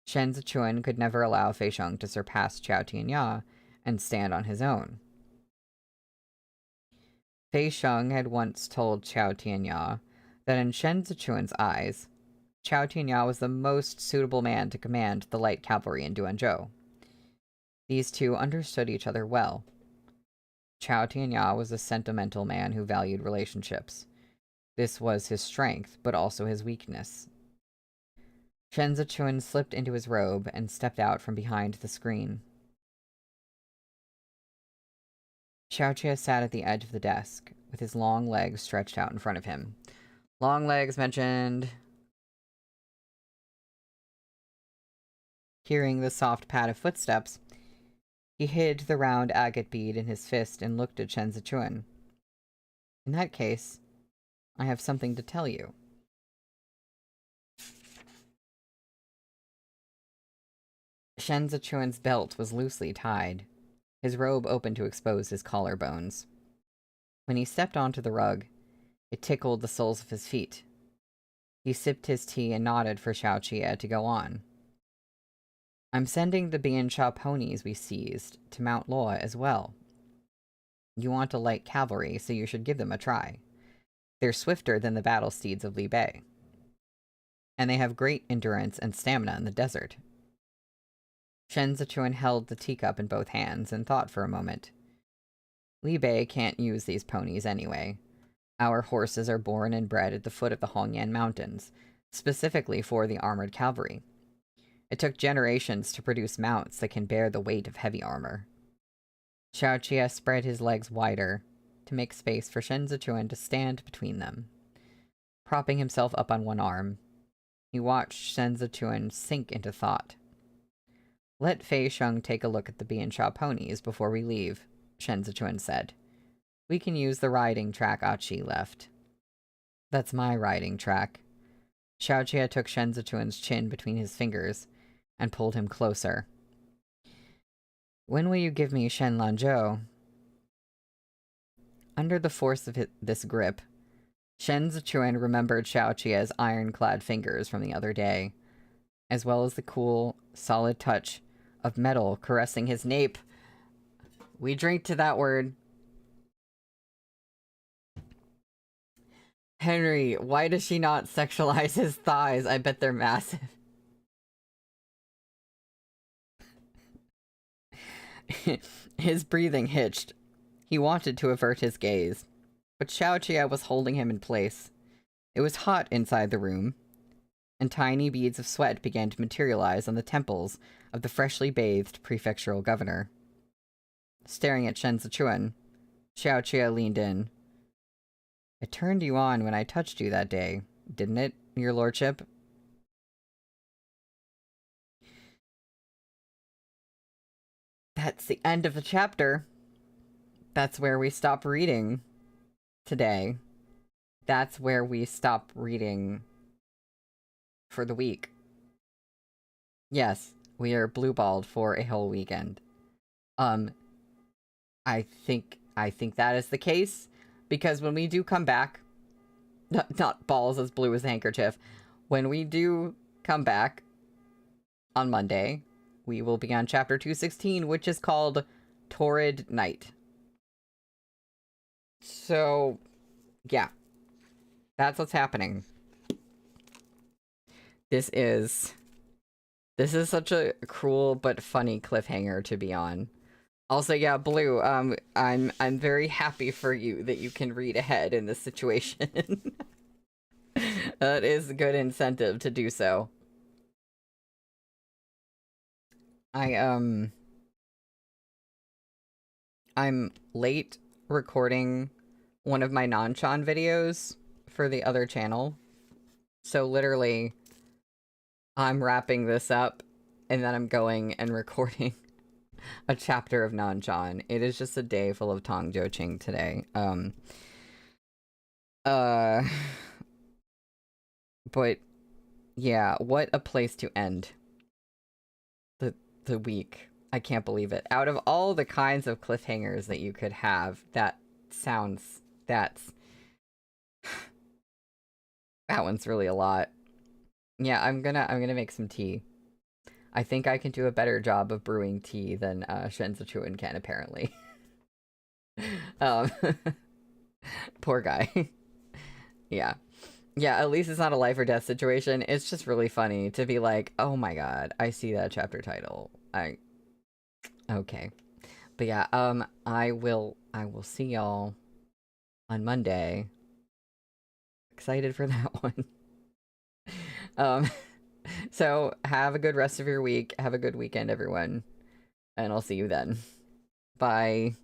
Shen Zichuan could never allow Fei Sheng to surpass Chao Tianya and stand on his own. Fei Sheng had once told Chao Tianya that in Shen Zichuan's eyes, Chao Tianya was the most suitable man to command the light cavalry in Duanzhou. These two understood each other well. Chao Tianya was a sentimental man who valued relationships. This was his strength, but also his weakness. Shen Zichuan slipped into his robe and stepped out from behind the screen. Xiaoqie sat at the edge of the desk, with his long legs stretched out in front of him. Long legs mentioned. Hearing the soft pad of footsteps, he hid the round agate bead in his fist and looked at Shen Zichuan. In that case, I have something to tell you. Shen Zichuan's belt was loosely tied, his robe open to expose his collarbones. When he stepped onto the rug, it tickled the soles of his feet. He sipped his tea and nodded for Xiaoqie to go on. I'm sending the Biansha ponies we seized to Mount Loa as well. You want a light cavalry, so you should give them a try. They're swifter than the battle steeds of Li Bei. And they have great endurance and stamina in the desert. Shen Zichuan held the teacup in both hands and thought for a moment. Li Bei can't use these ponies anyway. Our horses are born and bred at the foot of the Hongyan Mountains, specifically for the armored cavalry. It took generations to produce mounts that can bear the weight of heavy armor. Xiaoqie spread his legs wider to make space for Shen Zichuan to stand between them. Propping himself up on one arm, he watched Shen Zichuan sink into thought. Let Fei Sheng take a look at the Biansha ponies before we leave, Shen Zichuan said. We can use the riding track Achi left. That's my riding track. Xiaoqie took Shen Zichuan's chin between his fingers and pulled him closer. When will you give me Shen Lanzhou? Under the force of this grip, Shen Zichuan remembered Xiaoqie's ironclad fingers from the other day, as well as the cool, solid touch of metal caressing his nape. We drink to that word. Henry, why does she not sexualize his thighs? I bet they're massive. His breathing hitched. He wanted to avert his gaze, but Xiaoqie was holding him in place. It was hot inside the room, and tiny beads of sweat began to materialize on the temples of the freshly bathed prefectural governor. Staring at Shen Zichuan, Xiaoqie leaned in. It turned you on when I touched you that day, didn't it, your lordship? That's the end of the chapter. That's where we stop reading today. That's where we stop reading for the week. Yes, we are blue-balled for a whole weekend. I think that is the case, because when we do come back, not balls as blue as the handkerchief, when we do come back on Monday, we will be on chapter 216, which is called Torrid Night. So, yeah. That's what's happening. This is This is such a cruel but funny cliffhanger to be on. Also, yeah, Blue, I'm very happy for you that you can read ahead in this situation. That is a good incentive to do so. I'm late recording one of my non-Chan videos for the other channel. So literally, I'm wrapping this up, and then I'm going and recording a chapter of non-Chan. It is just a day full of Tong Jo Ching today. But yeah, what a place to end the week. I can't believe it. Out of all the kinds of cliffhangers that you could have, that one's really a lot. Yeah, I'm gonna make some tea. I think I can do a better job of brewing tea than Shen Zichuan can, apparently. um, poor guy. Yeah. Yeah, at least it's not a life or death situation. It's just really funny to be like, oh my god, I see that chapter title. Okay. But yeah, I will see y'all on Monday. Excited for that one. Um, so have a good rest of your week. Have a good weekend, everyone. And I'll see you then. Bye.